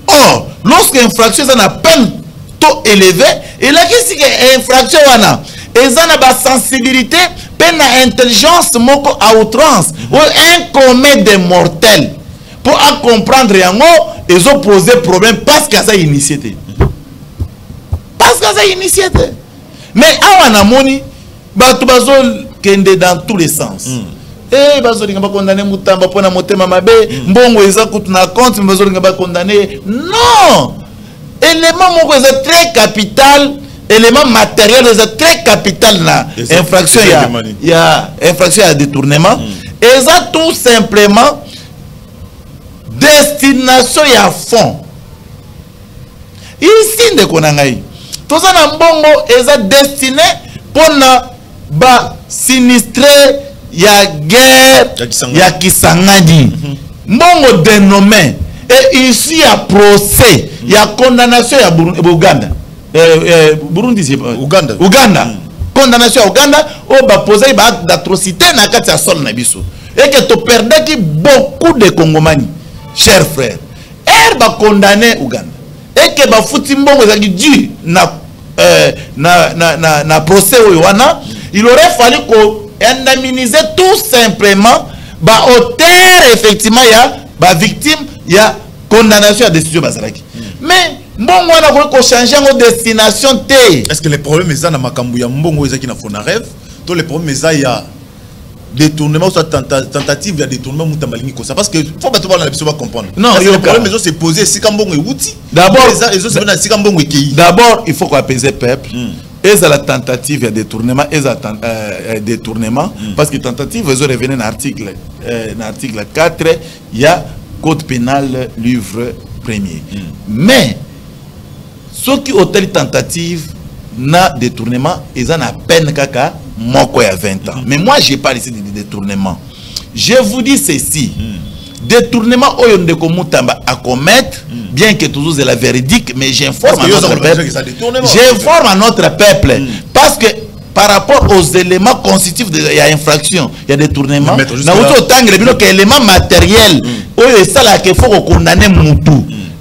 Or, lorsque l'infraction est à peine taux élevé, et là, qu'est-ce que l'infraction est? Ils ont une sensibilité, peine intelligence, à outrance, ou un commun des mortels. Pour comprendre, ils ont posé problème parce que ça a initié. Parce que ça a initié. Mais, à Wanamoni, ils sont dans tous les sens. Eh, bazolinga ba condamner Mutamba pona motema mabe, mbongo eza kutu na compte, bazolinga ba condamner. Non! Élément moko eza très capital, élément matériel eza très capital na infraction ya infraction à détournement. Eza tout simplement destination ya fond. Ici de konangai. Toza na mbongo eza destiné pona ba sinistré ya guerre ya Kisangani. Mbongo dénommé et ici ya procès ya condamnation ya Uganda. Burundi c'est Uganda. Condamnation à Uganda au ba poser ba acte d'atrocité na kati ya sol na biso. Et que tu perdais qui beaucoup de Congomani, chers frères. Ba condamné Uganda. Et que ba fouti mbongo za dû na procès wana, il aurait fallu qu'on indemniser tout simplement ba auteur effectivement ya ba victime ya condamnation à décision bazalaki. Mais mbongo na ko changer en destination té. Est-ce que les problèmes est dans makambu ya mbongo ezaki na fona rêve? Tous les problèmes est ya détournement soit tentative de détournement mutambalingi ko ça parce que faut pas tout voir la biso va comprendre. Non, le problème est c'est posé si kambongo outi. D'abord les autres c'est na si kambongo ekei. D'abord il faut qu'on apaiser peuple. et la tentative de détournement détournement parce que tentative ils ont revenu dans l'article 4 il y a code pénal livre premier mais ceux qui ont telle tentative na détournement ils ont à peine kaka moko ya 20 ans mais moi j'ai pas ici de détournement je vous dis ceci détournement oyo ndeko Mutamba à commettre bien que toujours c'est la véridique mais j'informe à notre peuple j'informe à notre peuple parce que par rapport aux éléments constitutifs de l'infraction il y a détournement na auto tangre bino que élément matériel oyo ça là qu'il faut condamner mutu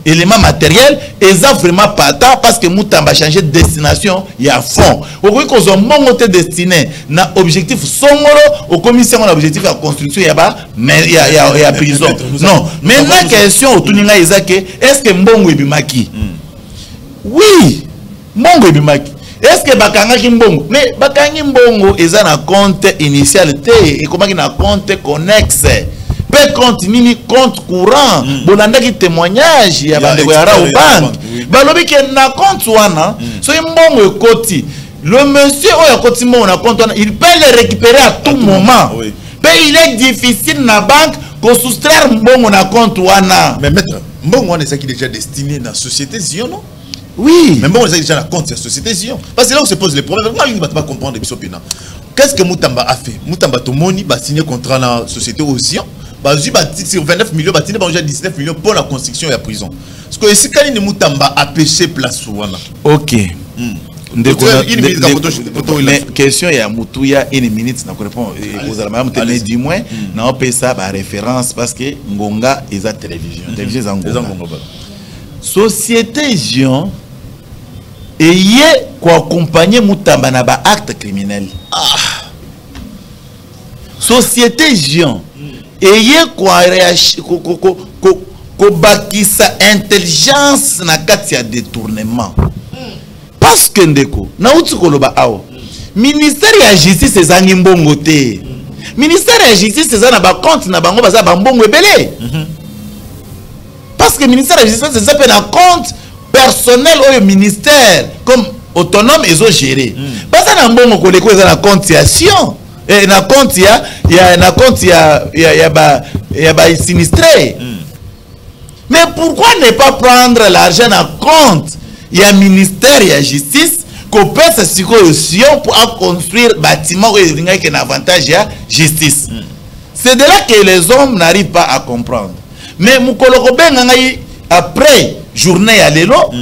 élément matériel et ça vraiment pas tard parce que Mutamba changer de destination il y a fond au coup qu'on monte destiné na objectif songolo au commission on objectif à construction il y a mais il y a prison non mais la question au tuninga ezake est-ce que mbongo ebimaki oui mbongo ebimaki est-ce que bakanga ki mbongo mais bakangi mbongo eza na compte initial te et comment ki na compte connexe peut continuer compte courant bolanda ki témoignage ya bandeko ya rao bank balobi ke na compte wana so mbongo ekoti le monsieur oyo akoti mbongo na compte wana il peut le récupérer à tout moment mais il est difficile na banque ko soustraire mbongo na compte wana mais maître mbongo wana qui déjà destiné na société Zion non oui mais mbongo déjà na compte ya société Zion parce que là où se pose les problèmes moi il va pas comprendre biso pena qu'est-ce que Mutamba a fait Mutamba tomoni ba signer contrat na société Zion sur 29 millions, il y a 19 millions pour la construction de la prison. Parce que si Kali Mutamba a pêché place ouana. Ok. Mais question il y a Mutuya une minute na répondre aux Allemands mais du moins na on paye ça par référence parce que Ngonga est à télévision. Télévision Ngonga. Société Zion ayé quoi accompagner Mutamba na ba acte criminel. Société Zion ayez quoi bakisa intelligence na kati ya détournement parce que ndeko na uti koloba awo ministère ya justice ezangi mbongo te ministère ya justice ezana ba compte na bango baza ba mbongo ebele parce que ministère ya justice c'est pas un compte personnel au ministère comme autonome ezo gérer baza na mbongo koleko ezana compte ya Sion et na compte ya ba sinistré mais pourquoi ne pas prendre l'argent en compte il y a ministère il y a justice qu'on peut se situation pour construire bâtiment où il y a un avantage il y a justice c'est de là que les hommes n'arrivent pas à comprendre mais mukolo benga après journée ya lelo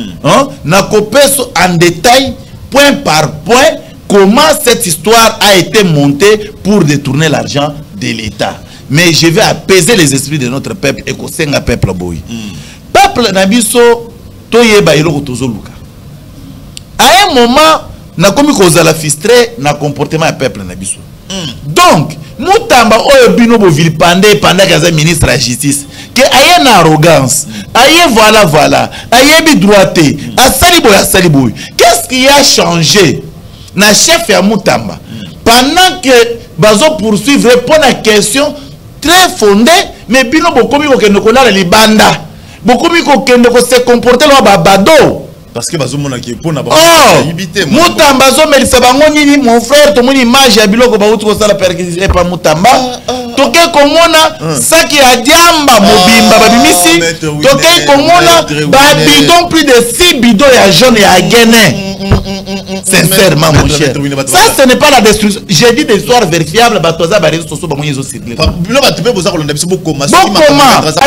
na kopé en détail point par point comment cette histoire a été montée pour détourner l'argent de l'État. Mais je vais apaiser les esprits de notre peuple et qu'on s'enga peuple boy. Peuple nabiso toyeba iloko tozoluka. À un moment na komi kozala frustré na comportement ya peuple nabiso. Donc Mutamba oyo bino bo vilipande pendant que ministre de la justice que aye na arrogance, aye voilà, aye bi droité, asali boy. Qu'est-ce qui a changé? Na chef ya Mutamba pendant que bazo poursuivre pour la question très fondée mais bino bokomi ko kende ko na libanda bokomi ko kende ko se comporter lo babado parce que bazo mona ki pona ba yibité Mutamba zo melisa bango nini mon frère to moni image ya biloko ba uti ko sala perquisition pa Mutamba toke komona saki ya diamba mobimba babimisi toke komona ba bidon plus de 6 bidons ya jaune ya Guinée. Sincèrement mon cher ça ce n'est pas la destruction j'ai dit des histoires vérifiables batoza ba réseaux sociaux ba moyezo circuler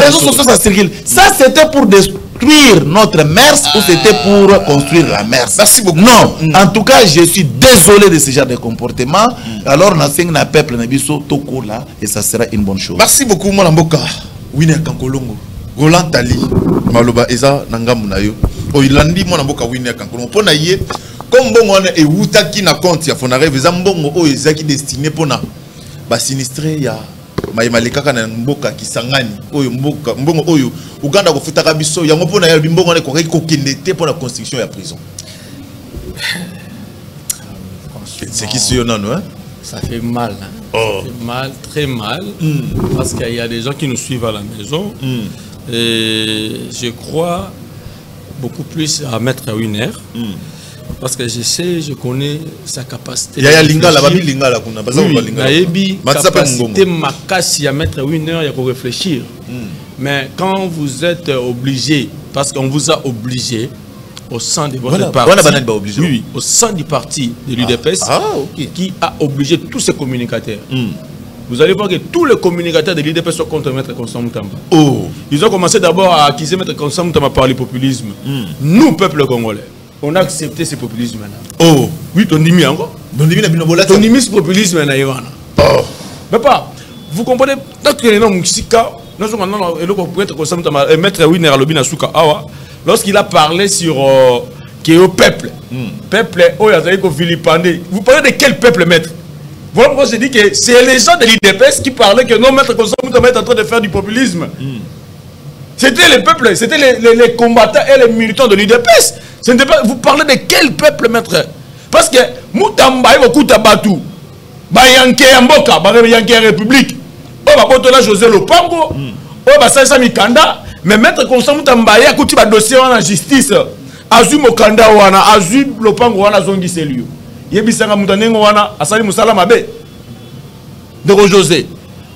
réseaux sociaux ça circule ça c'était pour détruire notre mers ou c'était pour construire la mers. Merci beaucoup. Non en tout cas je suis désolé de ce genre de comportement alors na sing na peuple na biso toko là et ça sera une bonne chose. Merci beaucoup mon mboka Winner Kankolongo Roland Tali maloba eza nangamu na yo oilandi mwana mboka Winner Kankolongo pona ye comme bongo wana e wutaki na compte ya Fonareve eza mbongo oyo ezaki destiné pona ba sinistré ya mayimalekaka na mboka Kisangani oyo mboka mbongo oyo Uganda kofutaka biso yango pona ya mbongo wana ko kokende te pour la construction ya prison. C'est qui c'est non hein? Ça fait mal hein? Ça fait mal, très mal parce qu'il y a des gens qui nous suivent à la maison et je crois beaucoup plus à Maître Winner Parce que je sais, je connais sa capacité. Il y a Lingala, Lingala, capacité makasi à mettre 1 heure, il y a pour réfléchir. Mais quand vous êtes obligé, parce qu'on vous a obligé, au sein de votre parti, oui, au sein du parti de l'UDPS, qui a obligé tous ses communicateurs. Vous allez voir que tous les communicateurs de l'UDPS sont contre Maître Constant Moutamba. Ils ont commencé d'abord à accuser Maître Constant Moutamba par le populisme. Nous, peuple congolais, on a accepté ce populisme maintenant. Oui, ton nimi encore. Ton nimi ce populisme maintenant. Papa, vous comprenez, tant que nous avons Maître Winer Alobina Souka Awa, lorsqu'il a parlé sur qui est au peuple, peuple, vous parlez de quel peuple, maître? Voilà pourquoi je dis que c'est les gens de l'IDPS qui parlaient que non, Maître Constant Moutamba est en train de faire du populisme. C'était les peuples, c'était les combattants et les militants de l'IDPS. Vous parlez de quel peuple, maître? Parce que Moutamba est beaucoup tabatou. Bayanké Mboka, Bayanké République. Bakotola José Lopango. Basansa Mikanda. Mais Maître Constant Moutamba a coutu un dossier en justice. Azu Mokanda wana, Azu Lopango wana zongi selio. Yebisanga Moutanengo wana, Asali Moussala Mabe. De José.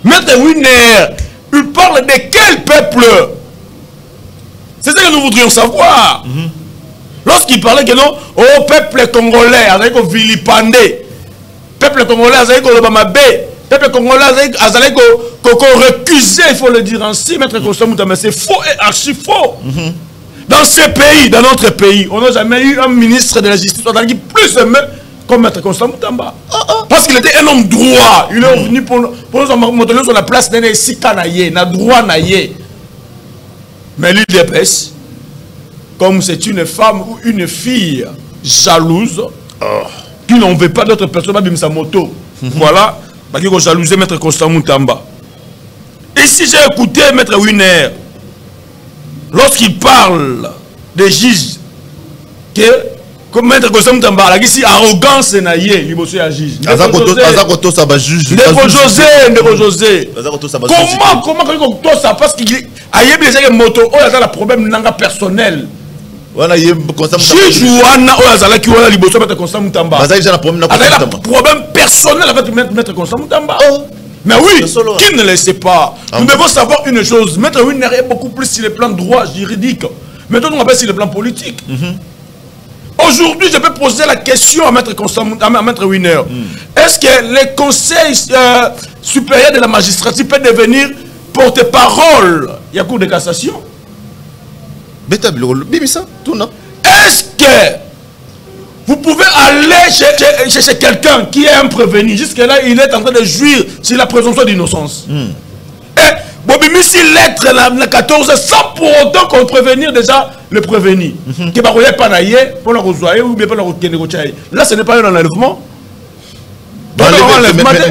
Maître Winer, il parle de quel peuple? C'est ça que nous voudrions savoir. Lorsqu'il parlait que non, au peuple congolais, avec vilipandé, peuple congolais, avec Lobamabé, peuple congolais, avec recusé, il faut le dire ainsi, Maître Constant Moutamba, c'est faux et archi faux. Dans ce pays, dans notre pays, on n'a jamais eu un ministre de la justice qui plus aimé comme Maître Constant Moutamba. Parce qu'il était un homme droit. Il est venu pour nous montrer sur la place d'un Sikanaye, na droit naye. Mais l'UDPS, comme c'est une femme ou une fille jalouse, qui n'en veut pas d'autres personnes, même sa moto, voilà, qui ont jalousé Maître Constant Moutamba. Et si j'ai écouté Maître Winer, lorsqu'il parle des juges, que comme Maître Constant Moutamba, il y a arrogance naïe, il y a juge. José. Comment ça? Parce qu'il y a des motos, il y a un problème personnel. Juge Ouana, il y a un problème personnel avec Maître Constant Moutamba. Mais oui, qui ne le sait pas? Nous devons savoir une chose. Maître Winer est beaucoup plus sur le plan droit, juridique. Maintenant, on appelle sur le plan politique. Aujourd'hui, je peux poser la question à Maître Winer. Est-ce que le Conseil supérieur de la magistrature peut devenir porte-parole? Il y a cour de cassation. Est-ce que vous pouvez aller chez quelqu'un qui est un prévenu? Jusque-là, il est en train de jouir sur la présomption d'innocence. Et Bobimi, si lettre la 14, sans pour autant qu'on prévenir déjà le prévenu. Là, ce n'est pas un enlèvement.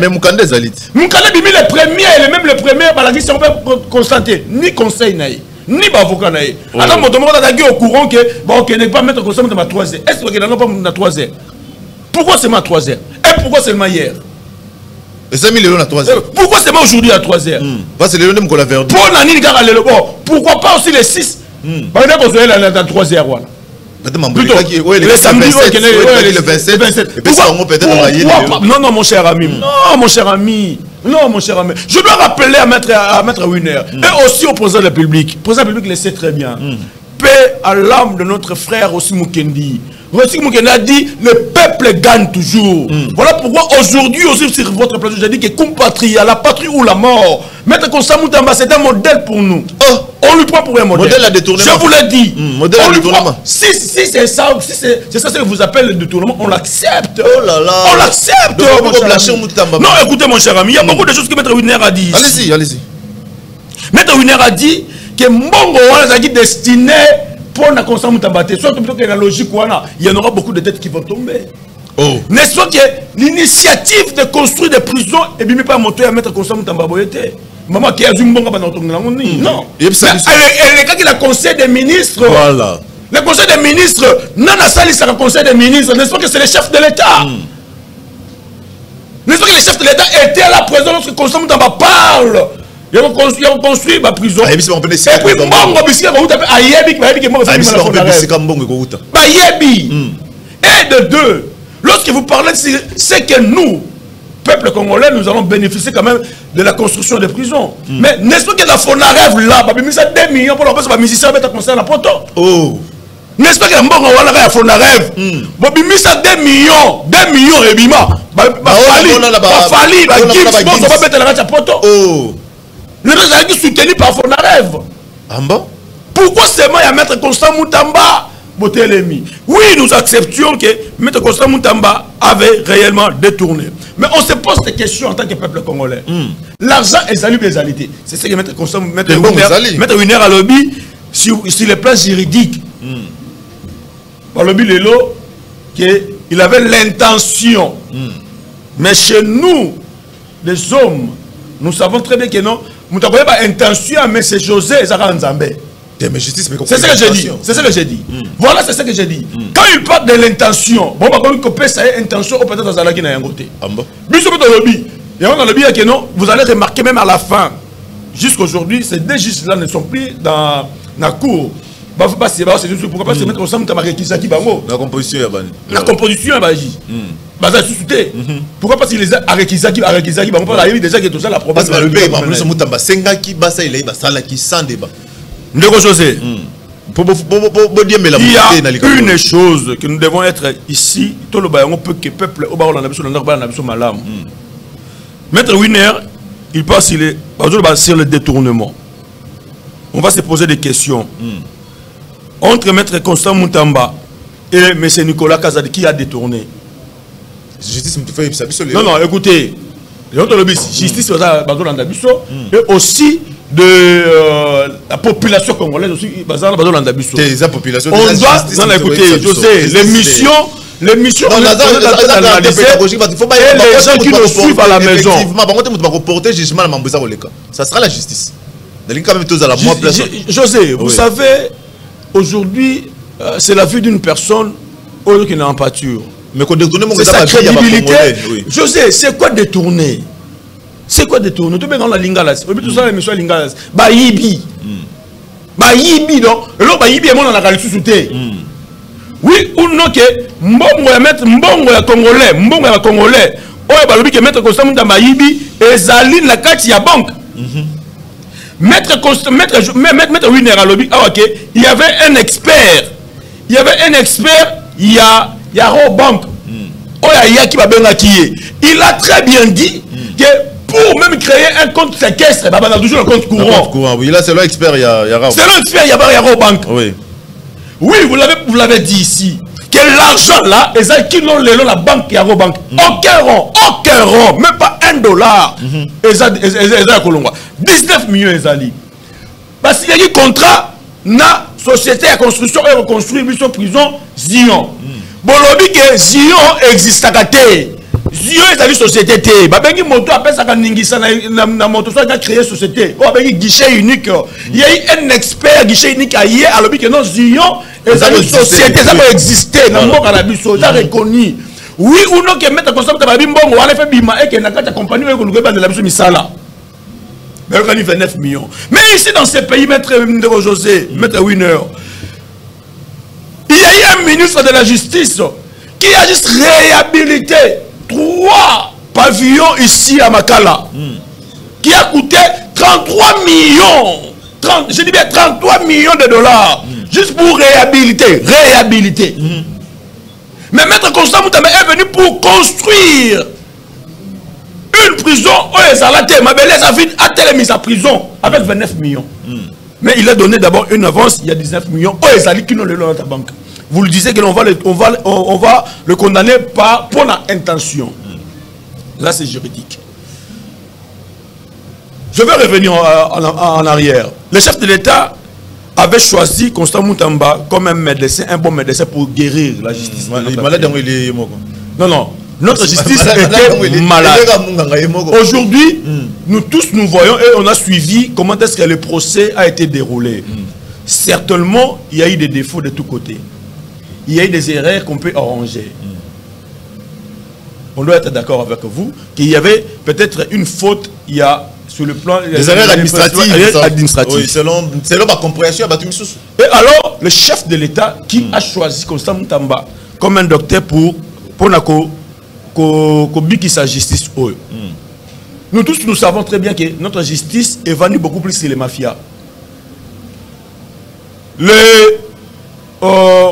Mais Moukandé Zalit. Moukandé Bimi, le premier, et même le premier, si on peut constater, ni conseil naïe, ni avocat naïe. Alors, mon demande est au courant que on ne pas mettre consommer de ma 3 heures. Est-ce qu'il n'y a pas de 3 heures? Pourquoi c'est ma 3 heures? Et pourquoi seulement hier? Et 5 000 € à 3 heures. Pourquoi seulement aujourd'hui à 3 heures? Parce que les gens qu'on l'a verdu. Pourquoi pas aussi les 6? Parce qu'on se à 3 heures. Le samedi, le 27. Non, mon cher ami. Non, mon cher ami. Non, mon cher ami. Je dois rappeler à Maître Winer et aussi au président de la République. Le président de la République le sait très bien. Paix à l'âme de notre frère Rossi Mukendi. Rossi Mukendi a dit le peuple gagne toujours. Voilà pourquoi aujourd'hui aussi sur votre plateau, j'ai dit que compatria, la patrie ou la mort. Maître Constant Moutamba, c'est un modèle pour nous. On lui prend pour un modèle. Modèle à détournement. Je vous l'ai dit. Modèle à détournement. Si c'est ça, c'est ça que vous appelez le détournement, on l'accepte. Oh là là. On l'accepte. Non, écoutez mon cher ami, il y a beaucoup de choses que Maître Winer a dit. Allez-y. Maître Winer a dit que Mbongo a dit destiné pour la Constant Moutamba. Soit plutôt que la logique, il y en aura beaucoup de têtes qui vont tomber. N'est-ce pas que l'initiative de construire des prisons et bien pas monter à Maître Constant Moutamba Boyete? Maman qui a dit non. Elle est quand il a conseil des ministres. Voilà. Le conseil des ministres, Nana Sali, c'est le conseil des ministres. N'est-ce pas que c'est le chef de l'État? N'est-ce pas que le chef de l'État était à la prison lorsque Constant Moutamba parle? Ils ont construit ma prison. Et puis, Et de deux, lorsque vous parlez, c'est que nous, peuple congolais, nous allons bénéficier quand même de la construction des prisons. Mais n'est-ce pas que la FONAREV là, il y a 2 millions pour les musiciens qui sont à la poto. Oh. N'est-ce pas que la FONAREV, il y a 2 millions et bima. Le reste est soutenu par FONAREV. Pourquoi seulement il y a Maître Constant Moutamba? Oui, nous acceptions que Maître Constant Moutamba avait réellement détourné. Mais on se pose des questions en tant que peuple congolais. L'argent est salué des alités. C'est ce que Maître Constant Winer a lobby sur le plan juridique. Par lobby Lelo, qu'il avait l'intention. Mais chez nous, les hommes, nous savons très bien que non, nous n'avons pas intention, mais c'est José Zara Nzambé. C'est ce que j'ai dit. C'est ce que j'ai dit. Voilà, c'est ce que j'ai dit. Quand il parle de l'intention, bon, ça a intention, peut-être dans la guine à un côté. Vous allez remarquer même à la fin, jusqu'aujourd'hui, ces deux juges-là ne sont plus dans la cour. Pourquoi pas se mettre ensemble dans la composition la composition pourquoi pas si les Arekizaki déjà que tout ça la province Ndeko José, il y a une chose que nous devons être ici, tout le peuple Maître Winer, il passe sur le détournement. On va se poser des questions. Entre Maître Constant Moutamba et M. Nicolas Kazadi, qui a détourné? Non, écoutez, justice et aussi de la population congolaise aussi. On doit, écoutez, je sais, les missions, on a analysé et les gens qui nous suivent à la maison. Ça sera la justice. José, vous savez, aujourd'hui, c'est la vie d'une personne qui n'a pas pâture. Mais qu'on détourne c'est sa crédibilité. José, c'est quoi détourner? C'est quoi détourner? Tout le monde dans la Lingalas. Tout ça, l'émission Lingalas. Bayibi. Bayibi, donc. Alors, Bayibi est mon dans la qualité sous-té. Oui ou non que Mbongo ya mettre Mbongo ya Congolais. Mbongo ya Congolais. Oye, balobi que mettre Constant Moutamba Bayibi et Zaline la carte ya banque. Maître Winer à lobby, il y avait un expert. Il y a Bank. Il a très bien dit que pour même créer un compte séquestre, on a toujours un compte courant. Oui, là c'est l'expert, il y a c'est l'expert, il y a Bank. Oui, vous l'avez dit ici. Que l'argent là, et ça qui l'ont la banque et Bank. Aucun rond, même pas $1. Et ça, 19 millions Ezali. Parce qu'il y a eu contrat, na société de construction et reconstruire une prison Zion. Bolobi que Zion existe à côté. Zion est une société. Babengi moto appelle ça ningisa na moto ça a créé société. Ou babengi guichet unique. Il y a eu un expert guichet unique à hier. Alors que non Zion est une société ça peut exister. Na mboka na biso ça reconnu. Oui ou non que mettre comme ça tababi mbongo wala fait bima et que na kata compagnie ko luka bande la biso misala. Mais on gagne 29 millions. Mais ici dans ces pays maître José, maître Winer, il y a eu un ministre de la justice qui a juste réhabilité 3 pavillons ici à Makala, qui a coûté 33 millions, je dis bien 33 millions de dollars, juste pour réhabiliter. Mais Maître Constant Moutamba est venu pour construire une prison où les alatés, ma belle a telle mise à prison avec 29 millions. Mais il a donné d'abord une avance, il y a 19 millions. Oh, les alliés qui n'ont le dans ta banque. Vous le disiez qu'on va le condamner pour l'intention. Là, c'est juridique. Je vais revenir en arrière. Le chef de l'État avait choisi Constant Moutamba comme un médecin, un bon médecin pour guérir la justice. Non. Notre justice était malade. Aujourd'hui, nous tous nous voyons et on a suivi comment est-ce que le procès a été déroulé. Certainement, il y a eu des défauts de tous côtés. Il y a eu des erreurs qu'on peut arranger. On doit être d'accord avec vous qu'il y avait peut-être une faute, il y a sur le plan des erreurs administratives. Oui, selon ma compréhension. Et alors, le chef de l'État qui a choisi Constant Moutamba comme un docteur pour que sa justice. Nous tous, nous savons très bien que notre justice évanouit beaucoup plus que les mafias. Le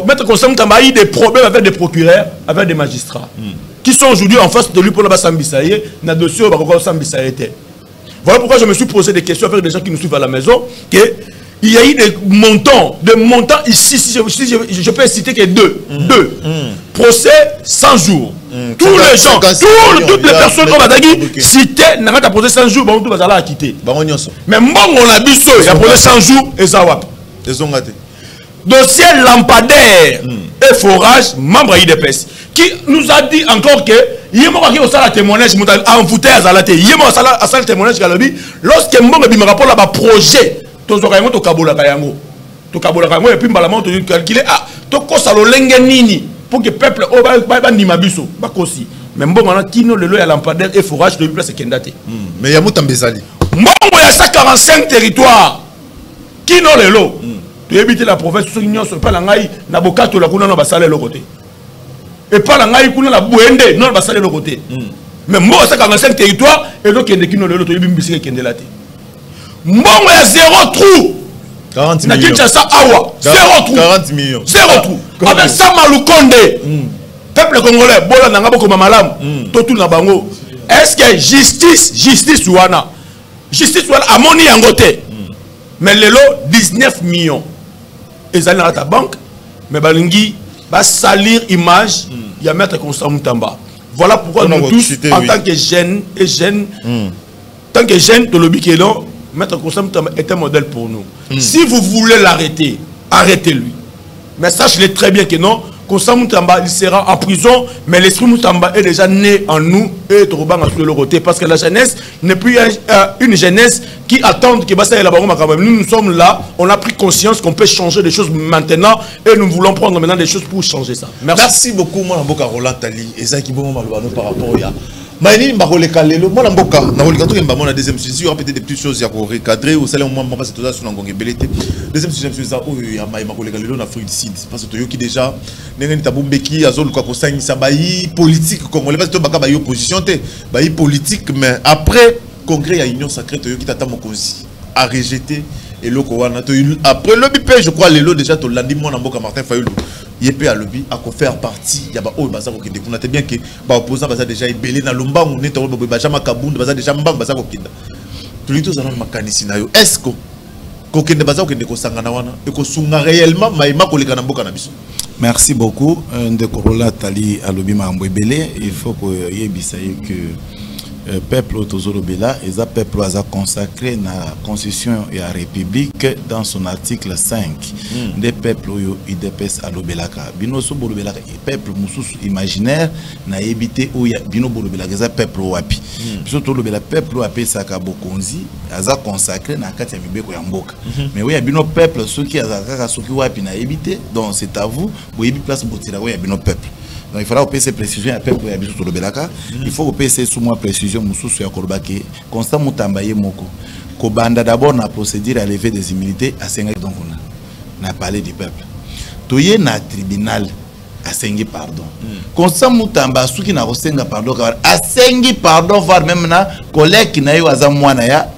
maître Constant Moutamba a eu des problèmes avec des procureurs, avec des magistrats, qui sont aujourd'hui en face de lui pour le Sambisaye, n'a dossier au Sambisaye. Voilà pourquoi je me suis posé des questions avec des gens qui nous suivent à la maison, que il y a eu des montants ici, si je peux citer que deux. Procès 100 jours. Tous les gens, toutes les personnes comme Adagi, cité, n'a pas posé 100 jours, on va quitter. Mais bon, on a vu ça, il a posé 100 jours et ça va. Dossier lampadaire et forage, membre IDPS, qui nous a dit encore que il y a un témoignage, en fouté à Zalate, il y a un témoignage lorsque Mbongo me rappelle à projet. To kabola kayango et puis malaman to calculer to kosa lo lenge nini pour que peuple ba ndima biso ba kosi mais mbongo na kino lelo ya lampadaire et forage de place kendate mais ya mutambezali mbongo ya 145 territoires kino lelo to éviter la province so nyonso pa la ngai na bokato la kuna na basale le côté et pas la ngai kuna la buende non basale le côté mais mbongo 145 territoires et donc kende kino lelo to yibimbisi kendelate Mbongo ya 0 trou. 40 millions. Kinshasa awa. 0 trou. 40 millions. 0 trou. Avec ça Malukonde. Peuple congolais, bola nanga boko mamalam. Totu na bango. Est-ce que justice wana. Justice wana amoni yangote. Mais lelo 19 millions. Ezali na ta banque, mais balingi ba salir image ya maître Constant Moutamba. Voilà pourquoi nous tous en tant que jeunes et jeunes tant que jeunes de lobby qui est là, Maître Constant Moutamba est un modèle pour nous. Si vous voulez l'arrêter, arrêtez-lui. Mais sachez très bien que non, Constant Moutamba, il sera en prison, mais l'esprit Moutamba est déjà né en nous et sur le côté. Parce que la jeunesse n'est plus une jeunesse qui attend que Bassa et la Baron Makaba. Nous sommes là, on a pris conscience qu'on peut changer des choses maintenant et nous voulons prendre maintenant des choses pour changer ça. Merci beaucoup, moi, Mboka Roland Tali. Et ça qui bon par rapport à Maïni Mbakoleka Lelo, moi Mboka, na Rolika to Mbamona la deuxième sujet, il y aura peut-être des petites choses à recadrer ou celle moi pas c'est tout ça sur Ngongé Belete. Deuxième sujet ça oh il y a Mbakoleka Lelo na Afrique du Sud parce que Toyoki déjà nengeni tabumbeki azol kwa kosangi sabayi politique congolais parce que baka ba opposition té ba politique mais après congrès ya union sacrée Toyoki tata mokonzi a rejeté et loko wana to après le BP je crois Lelo déjà to landi moi na Mboka Martin Fayulu yepé à lobby à faire partie ya ba o baza ko kende kuna te bien que ba opposant baza déjà ibelé na lombangu ne to ba jama kabunda baza déjà mbangu baza ko kinda tulito zana makanisi na yo est-ce que ko kende baza ko kende ko sangana wana e ko sunga réellement maïma ko leka na Mboka na biso. Merci beaucoup Ndeko Roland Tali à lobby mambo ibelé il faut que yebisa que peuple autozorobela et ça peuple a consacré la constitution et la république dans son article 5 des peuples idps à l'obelaka bino so bolobelaka peuple mususu imaginaire na ebité ou ya bino bolobelaka ça peuple wapi surtout lobela peuple wapi saka bokonzi aza consacré na kati ya mibeko ya mboka mais oui ya bino peuple ceux qui azaka soki wapi na ebité donc c'est à vous boyebi place botira ya bino peuple. Donc il faudra payer précisions à peuple et à biso tolobelaka. Il faut payer sous moi précision mususu ya kolobaki Constant Moutamba ye moko. Kobanda d'abord na procédure à lever des immunités à Senga donc on a parlé du peuple. Toye na tribunal à Sengi pardon. Constant Moutamba souki na Senga pardon a Sengi pardon voir même na collègue na yo aza mwana ya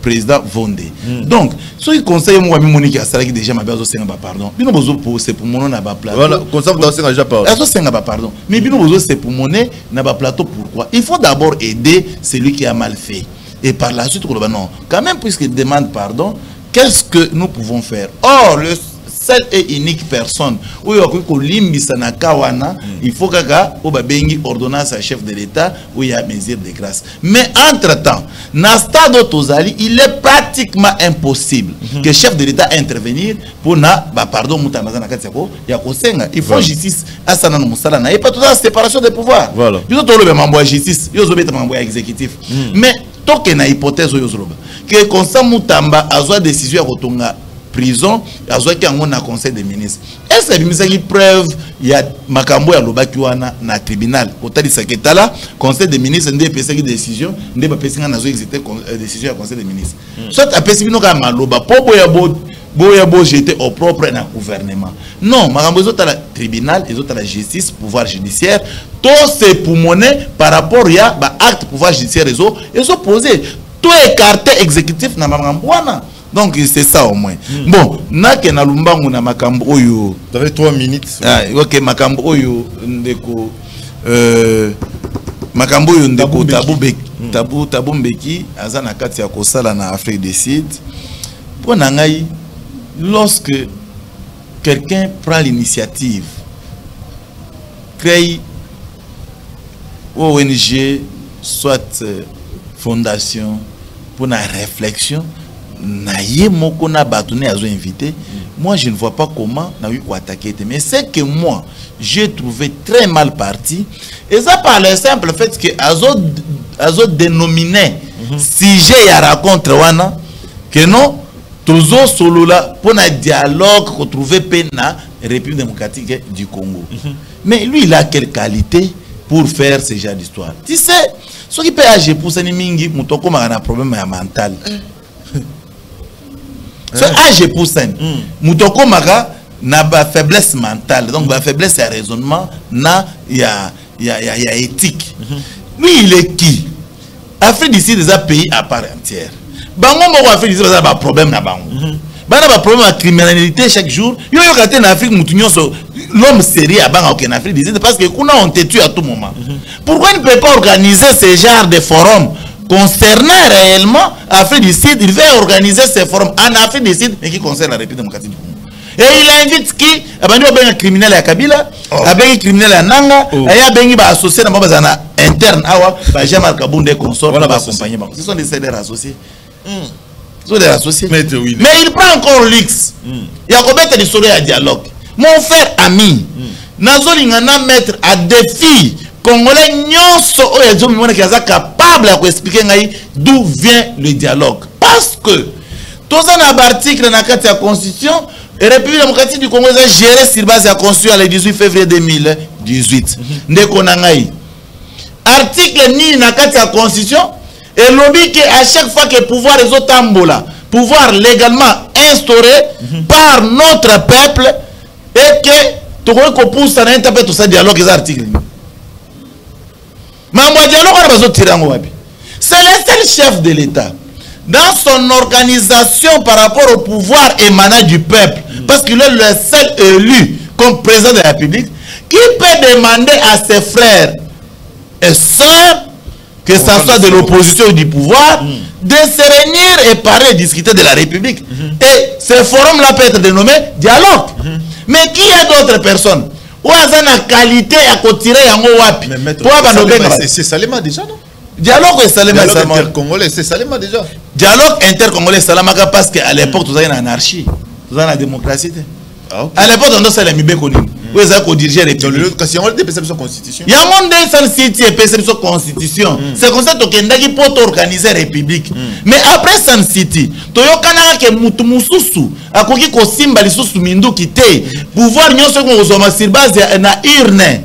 président Vondé. Donc, ce qui conseille moi Monique a salaki déjà ma base c'est pardon. Bino bozo pour c'est pour mon na ba plateau. Voilà, conseil dans c'est déjà pardon. Ça c'est pardon. Mais bino bozo c'est pour mon na ba plateau pourquoi? Il faut d'abord aider celui qui a mal fait. Et par la suite non. Quand même puisqu'il demande pardon, qu'est-ce que nous pouvons faire? Or le seule et unique personne où il y a il faut que ordonnance à chef de l'État où il y a mesure de grâce. Mais entre-temps, dans stade Tozali, il est pratiquement impossible que le chef de l'État intervenir pour pardon il faut justice à ça et pas toute la séparation des pouvoirs. Voilà. Il faut que justice, il faut que exécutif. Mais tant qu'il y a une hypothèse que Constant Moutamba a une décision à Kotonga prison, à un conseil des ministres. Est-ce que il y a preuve il y a makambo ya lobaki wana na tribunal otali saketala conseil des ministres ndé pesa ki décision ndé ba pesa na zo exécuter décision ya conseil des ministres. Soit a pesa bino ka maloba pobo ya bo boya bo j'étais au propre na gouvernement. Non, makambo les autres à la tribunal, les autres à la justice, pouvoir judiciaire, tout c'est pour monnaie par rapport ya ba acte pouvoir judiciaire les autres posé. Tout écarté exécutif na makambo wana. Donc c'est ça au moins. Bon, na ke na lumbangu na makambo oyo. Vous avez 3 minutes. Ah, OK, makambo oyo ndeko makambo oyo ndeko Thabo Mbeki azana kati ya kosala na Afrique du Sud. Pour nangai, lorsque quelqu'un prend l'initiative, crée ONG, soit fondation, pour la réflexion, invité, moi je ne vois pas comment on a eu attaquer. Mais c'est que moi, j'ai trouvé très mal parti. Et ça par le simple fait que Azo dénominé sujet à raconter wana que non, toujours solo là pour un dialogue retrouver pena République démocratique du Congo. Mais lui il a quelle qualité pour faire ce genre d'histoire? Tu sais, ce qui peut agir pour ça mingi mutoko un problème mental. Ce âge pour ça, mutoko maga na ba faiblesse mentale, donc ba faiblesse à raisonnement, na ya éthique. Lui il est qui? Afrique d'ici des pays à part entière. Bango mo Afrique d'ici des problème na bango. Bana ba problème de criminalité chaque jour. Yo katé na Afrique mutunyo so l'homme sérieux à bango en Afrique d'ici parce que kuna on te tue à tout moment. Pourquoi il ne peut pas organiser ce genre de forum concernant réellement Afrique du Sud? Il veut organiser ces forums en Afrique du Sud mais qui concerne la République démocratique du Congo. Et il invite qui? Abandi obenga criminel à Kabila, abengi criminel à Nanga, aya bengi ba associé na mabazana interne awa ba Jean-Marc Kabunde consort ba accompagner ba. Ce sont des CDR associés. Ce sont des associés. Mais il prend encore l'X. Il y a combien de l'histoire à dialogue. Mon frère ami, nazolinga na mettre à défi Congolais nyonso oyo mona qui est capable de expliquer d'où vient le dialogue. Parce que tous les articles dans la Constitution, la République démocratique du Congo est gérée sur base de la Constitution le 18 février 2018. Article ni dans la Constitution, et lobby que à chaque fois que le pouvoir des autres tambola, pouvoir légalement instauré par notre peuple, et que tout le monde pousse à interpréter tout ça dialogue les articles. C'est le seul chef de l'État dans son organisation par rapport au pouvoir émanant du peuple, parce qu'il est le seul élu comme président de la République, qui peut demander à ses frères et sœurs, que ça soit de l'opposition ou du pouvoir, de se réunir et parler et discuter de la République. Et ce forum-là peut être dénommé dialogue. Mais qui a d'autres personnes? Ou a la qualité à continuer à Mowapi? C'est Salema déjà, non? Dialogue et Salema intercongolais, c'est Salema déjà. Dialogue intercongolais, Salama parce qu'à l'époque, tout ça, il y a une anarchie. Tout ça, il y a la démocratie. À l'époque, on a ça, les Mibé connus. Où est-ce qu'on dirigeait les pays? Parce qu'il y a des perceptions constitution. Il y a un monde de city et perception constitution. C'est comme ça que tu peux organiser la République. Mais après San City, tu as que Moutoumoussousou, à quoi qu'on simba les sous Mindou qui t'est, pouvoir n'y a sur base na urne.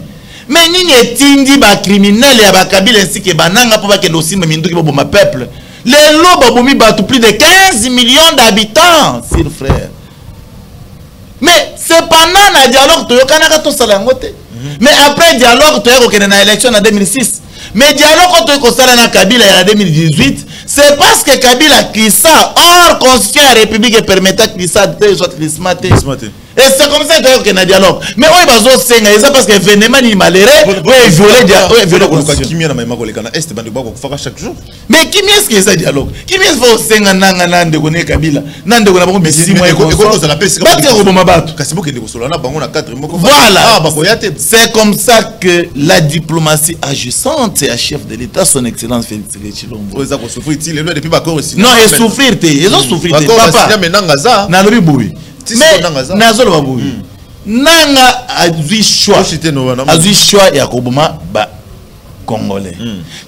Mais n'y est-il ba criminel et ba Kabila ainsi que bananga pour que le simba Mindou qui va ma peuple. Les lobes battent plus de 15 millions d'habitants, s'il frère. Mais c'est pendant le dialogue que tu as mais après le dialogue, tu as eu une élection en 2006. Mais le dialogue que tu as eu Kabila en 2018, c'est parce que Kabila qui ça, hors constitution de la République et permettait qu'il ça soit clismaté. Et c'est comme ça que tu as eu un dialogue. Mais oui, c'est parce que l'événement est malheureux, oui, violé chaque jour. Mais qui est-ce qui est ce dialogue? Qui est-ce que tu as eu Kabila? Voilà. C'est comme ça que la diplomatie agissante et à chef de l'État, son excellence Félix Tshilombo. Non, ils souffrent. Ils ont souffert. Papa, mais Nazolo Baboui. Nanga a du choix. A du choix et à Koboma Congolais.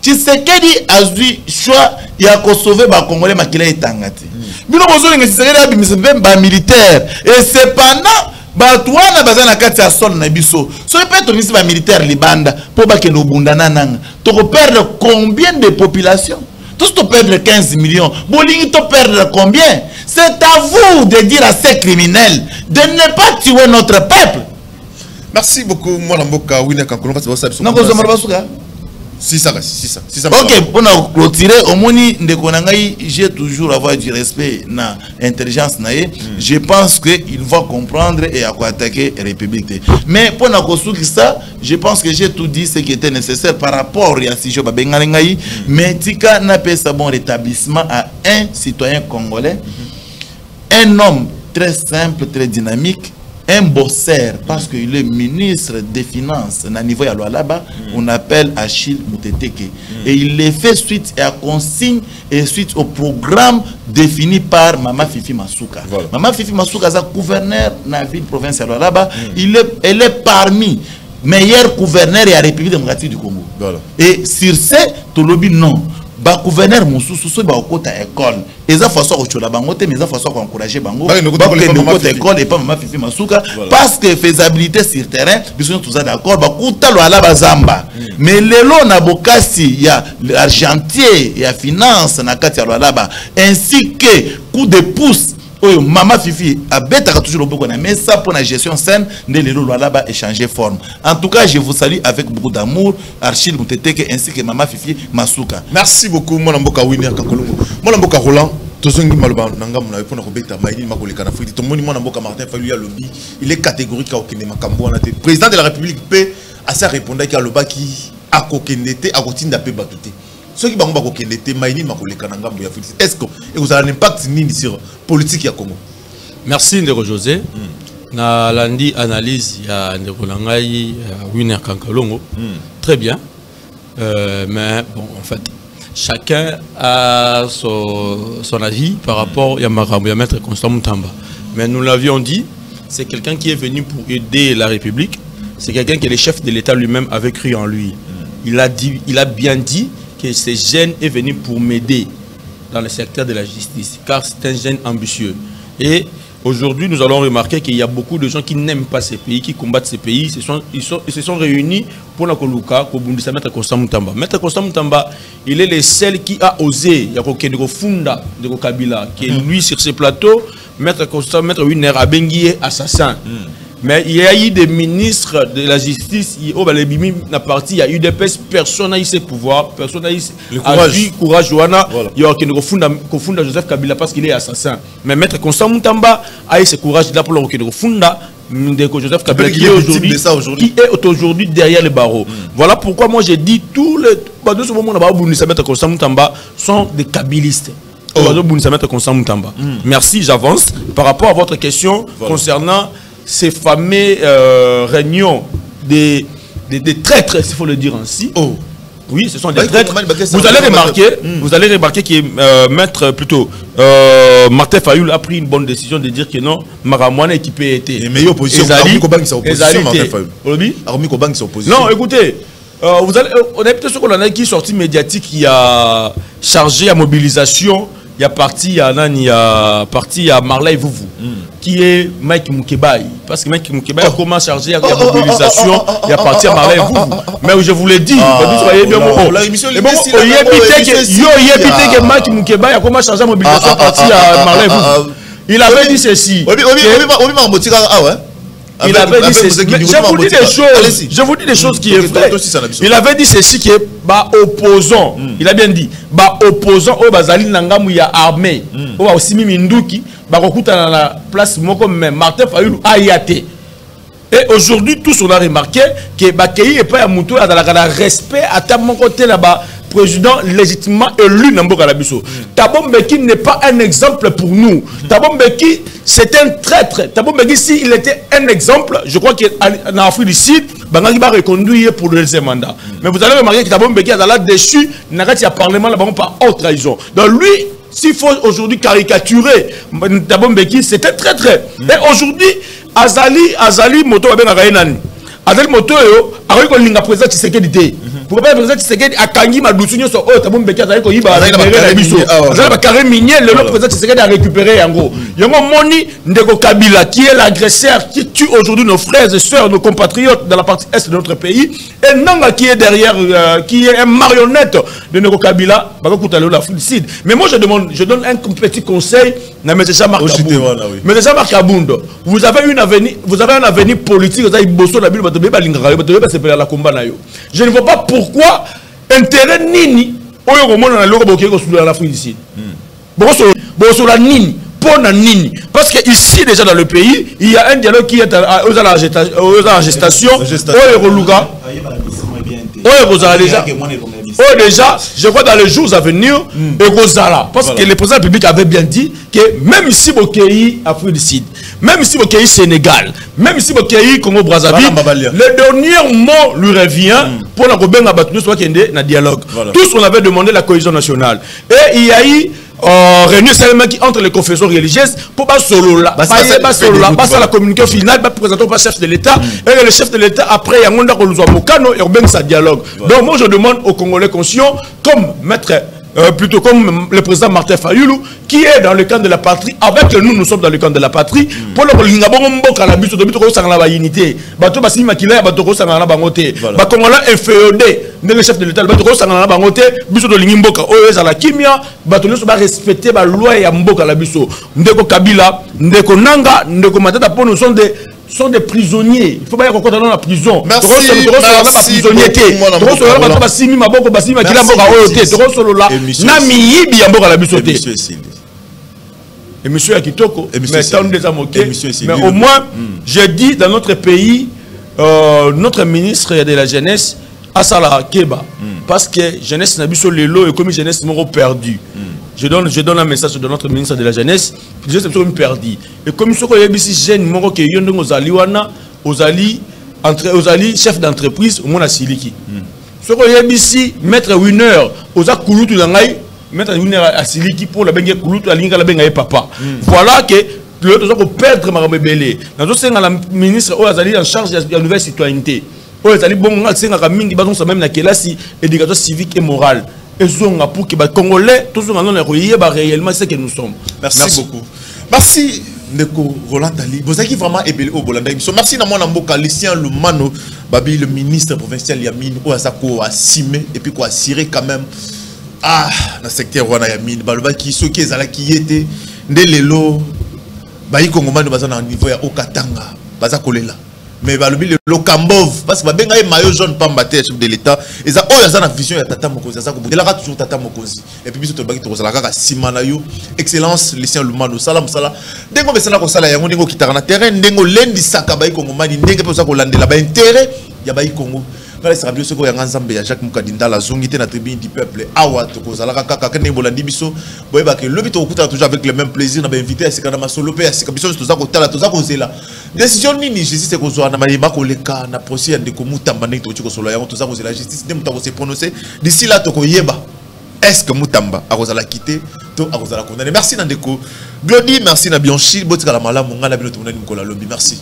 Tu sais qu'il a du choix et à sauver les Congolais makila etangati. Bino besoin que c'est même militaire et cependant batouana bazana kati ya sol na biso. So peut être ba militaire libanda pour ba que no bundana nanga. Tu repères combien de population? Tous tu perdre 15 millions. Bolingi tu perdre combien? C'est à vous de dire à ces criminels de ne pas tuer notre peuple. Merci beaucoup. Moi, Namboka, Winner Kankolongo, c'est ça. Non, vous avez pas si ça. Ok, pour nous clôturer, au moni de Konangaï, j'ai toujours avoir du respect na intelligence naïe. Je pense qu'il va comprendre et à quoi attaquer la République. Mais pour nous ça, je pense que j'ai tout dit ce qui était nécessaire par rapport à si je Babengaï. Mais Tika n'a pas ce bon rétablissement à un citoyen congolais, un homme très simple, très dynamique. Un bosseur, parce qu'il est ministre des Finances, à niveau à là-bas, on appelle Achille Mouteteke. Et il le fait suite à consigne et suite au programme défini par Mama Fifi Masuka. Voilà. Mama Fifi Masuka, est gouverneur de la ville provinciale là-bas. Elle est parmi meilleurs gouverneurs de la République démocratique du Congo. Voilà. Et sur ce, tout le monde non. Ba gouverneur Moussou ba okota école eza façon ko chola bango te mais eza façon ko encourager bango ba ko école et pas Mama Fifi Masuka parce que faisabilité sur terrain bisous tous d'accord ba kuta lo ala bazamba mais lelo na bokasi ya argentier ya finance na kati ya lo alaba ainsi que coup de pouce oyo Mama Fifi abetaka toujours beaucoup na mais ça pour la gestion saine de lelo lo alaba échanger forme. En tout cas, je vous salue avec beaucoup d'amour Achille Mouteteke ainsi que Mama Fifi Masuka. Merci beaucoup mon Mboka Winner Kankolongo. Mon Mboka Roland tozongi maloba nanga mona pona ko beta maïni makoleka na friti tomoni mon Mboka Martin Fayulu ya lobby il est catégorique au kende makambo na te président de la République paix à ça répondre ki aloba ki akokendete akotinda pe bakite. Ceux qui bango bakokendete maïni makoleka na ngambo ya friti. Est-ce que vous avez un impact nini sur politique ya Congo? Merci Ndeko José. Na landi analyse ya Ndeko Langai Winner Kankolongo. Très bien. Mais bon, en fait, chacun a son avis par rapport à Maître Constant Moutamba. Mais nous l'avions dit, c'est quelqu'un qui est venu pour aider la République. C'est quelqu'un qui est le chef de l'État lui-même avait cru en lui. Il a bien dit que ce jeune est venu pour m'aider dans le secteur de la justice, car c'est un jeune ambitieux. Et aujourd'hui, nous allons remarquer qu'il y a beaucoup de gens qui n'aiment pas ces pays, qui combattent ces pays. Ils se sont réunis pour la Koluka, pour Bundisa Maître Constant Moutamba. Maître Constant Moutamba, il est le seul qui a osé, il y a quelqu'un Funda de Kabila, qui est lui sur ce plateau, Maître Constant, Maître Winner Abenguié, assassin. Mais il y a eu des ministres de la justice, il y a eu des personnes, personne n'a eu ses pouvoirs, personne n'a eu le courage. Il y a Funda Joseph Kabila parce qu'il est assassin. Mais Maître Constant Moutamba a eu ce courage là pour le Funda Joseph Kabila qui est aujourd'hui derrière les barreaux. Voilà pourquoi moi j'ai dit tous les Maître Constant Moutamba sont des kabilistes. Merci, j'avance. Par rapport à votre question concernant ces fameux réunions des traîtres, il faut le dire ainsi. Oui, ce sont des traîtres. Vous allez remarquer que maître plutôt Martin Fayulu a pris une bonne décision de dire que non, Maramouane équipé était. Mais opposition. Non, écoutez, on a peut-être ce qu'on a qui sorti médiatique qui a chargé à mobilisation. Il y a parti à Marley Vouvou qui est Mike Moukebaï parce que Mike Moukebaï a commencé à charger à la mobilisation. Il y a parti à Marley Vouvou. Mais je vous l'ai dit, Mike Moukebaï a commencé à charger la mobilisation parti à Marley Vouvou. Il avait dit ceci. Il avait dit ceci. Je vous dis des choses qui est vrai. Il avait dit ceci qui est opposant. Il a bien dit opposant au Bazali Nangamu ya armée. Au Osimi Minduki, bakokuta na la place moko même Martin Fayulu ayate. Et aujourd'hui tous on a remarqué que Bakei et pas Moutou a la respect à ta mon côté là-bas. Président légitimement élu Namboka Labiso. Thabo Mbeki n'est pas un exemple pour nous. Thabo Mbeki, c'est un traître. Thabo Mbeki, s'il était un exemple, je crois qu'en Afrique du Sud, Bangaki va reconduire pour le deuxième mandat. Mais vous allez remarquer que Thabo Mbeki a là déçu, n'a pas parlement là par haute trahison. Donc lui, s'il faut aujourd'hui caricaturer Thabo Mbeki, c'est un traître. Et aujourd'hui, Azali Moto Azali Moto a président Tshisekedi. pourquoi pas président Tshisekedi akangi madusunyo so o tabombe beki azali ko yiba récupérer la biso azali ba carré minier le président Tshisekedi a récupéré yango yango moni ndeko Kabila qui est l'agresseur qui tue aujourd'hui nos frères et sœurs nos compatriotes dans la partie est de notre pays et Nanga qui est derrière qui est un marionnette de ndeko Kabila ba ko kutalo la Fulcide. Mais moi je donne un petit conseil na M. Jean-Marc Kabundo. M. Jean-Marc Kabundo, vous avez un avenir politique, vous avez bossé la Bible, je ne vois pas pourquoi intérêt nini oyo komona na loko bokeko sous la Fulcide. Bosso la nini pona nini parce que ici déjà dans le pays, il y a un dialogue qui est aux gestation oyo koluka déjà, je crois dans les jours à venir, parce que le président public avait bien dit que même ici au pays Afrique, même ici au pays Sénégal, même ici au pays Congo Brazzaville, le dernier mot lui revient pour la Robin Abattu soit qu'il y ait un dialogue. Tous on avait demandé la cohésion nationale et il y a eu réunion seulement qui entre les confessions religieuses pour pas solo là, pas la communication finale, pas présenter pas chef de l'État et le chef de l'État après il y a un qu'on nous a mokano et on ben ça dialogue. Donc moi je demande aux Congolais conscients comme maître plutôt comme le président Martin Fayulu qui est dans le camp de la patrie avec nous sommes dans le camp de la patrie pour le lingabongo mboka la biso de bito ko sangala ba unité bato basimi makila bato ko sangala bangote ba Congolais inféodé le chef de l'État bato ko sangala bangote biso de lingimboka oyo za la kimia bato nyonso ba respecter ba loi ya mboka la biso ndeko Kabila ndeko Nanga ndeko Matata pour nous sont des prisonniers. Il faut pas y avoir dans la prison. Merci. Mais au moins, j'ai dit dans notre pays, notre ministre de la jeunesse, Asala Keba, parce que jeunesse n'a pas lelo et comme jeunesse m'ont perdu. Je donne un message de notre ministre de la jeunesse, je suis perdu. Et comme ce que ici jeune moko ke yondo ozali chef d'entreprise au monde Siliki. Ce que ici mettre winner oza kulutu ngai mettre winner à Siliki pour la bengue kulutu alinga la benga papa. Voilà que le autre perdre ma rebelle. Dans ce la ministre ozali en charge de la nouvelle citoyenneté. Ozali bon nga mingi bazon sa même na kelasi éducation civique et morale. Pour que les Congolais, tous réellement ce que nous sommes. Merci beaucoup. Merci, Ndeko Roland Tali. Vous avez vraiment ébélé au Bolanda. Merci, Namon Lucien Lumano, Babi, le ministre provincial Yamine, Oazako, Simé, et puis quoi, assurer quand même, dans le secteur Rwanda Yamine, Baluba qui sont qui était, Ndelelo, Bayi Kongoman, Bazan, niveau ya Okatanga, Bazakolela. Mais le Kambov, parce que le maillot jaune pas chef de l'État, et ça, la vision de Tata Mokozi, ça, il a toujours Tata Mokozi. Et puis, il y a Simanayo, excellence, Lucien Lumano, salam, salam. Dès que vous avez un Congo qui est en terrain, dès que vous avez un Congo, dès que vous avez un intérêt, il y a un Congo. Voilà, c'est bien ce que y a Jacques Moukadinda, la zongité na tribune du peuple, Awa, Tokozala, Kaka, Kanebo, Landibiso, Boyba, que le bito toujours avec le même plaisir, on a invité à ce qu'on a solo, à ce qu'on a tous à côté, à tous à cause là. Décision ni justice, c'est qu'on soit en Amaïba, qu'on les cas, n'a procès, de Koumutamba, n'est tout solo, tous à cause la justice, n'est pas prononcé. D'ici là, Tokoyeba, est-ce que Moutamba a osé la quitter, à cause la condamner? Merci Nandeko. Glody, merci Nabianchi, Botika la Mala, Mongala, Bilotouna, Nicolas Lobby, merci.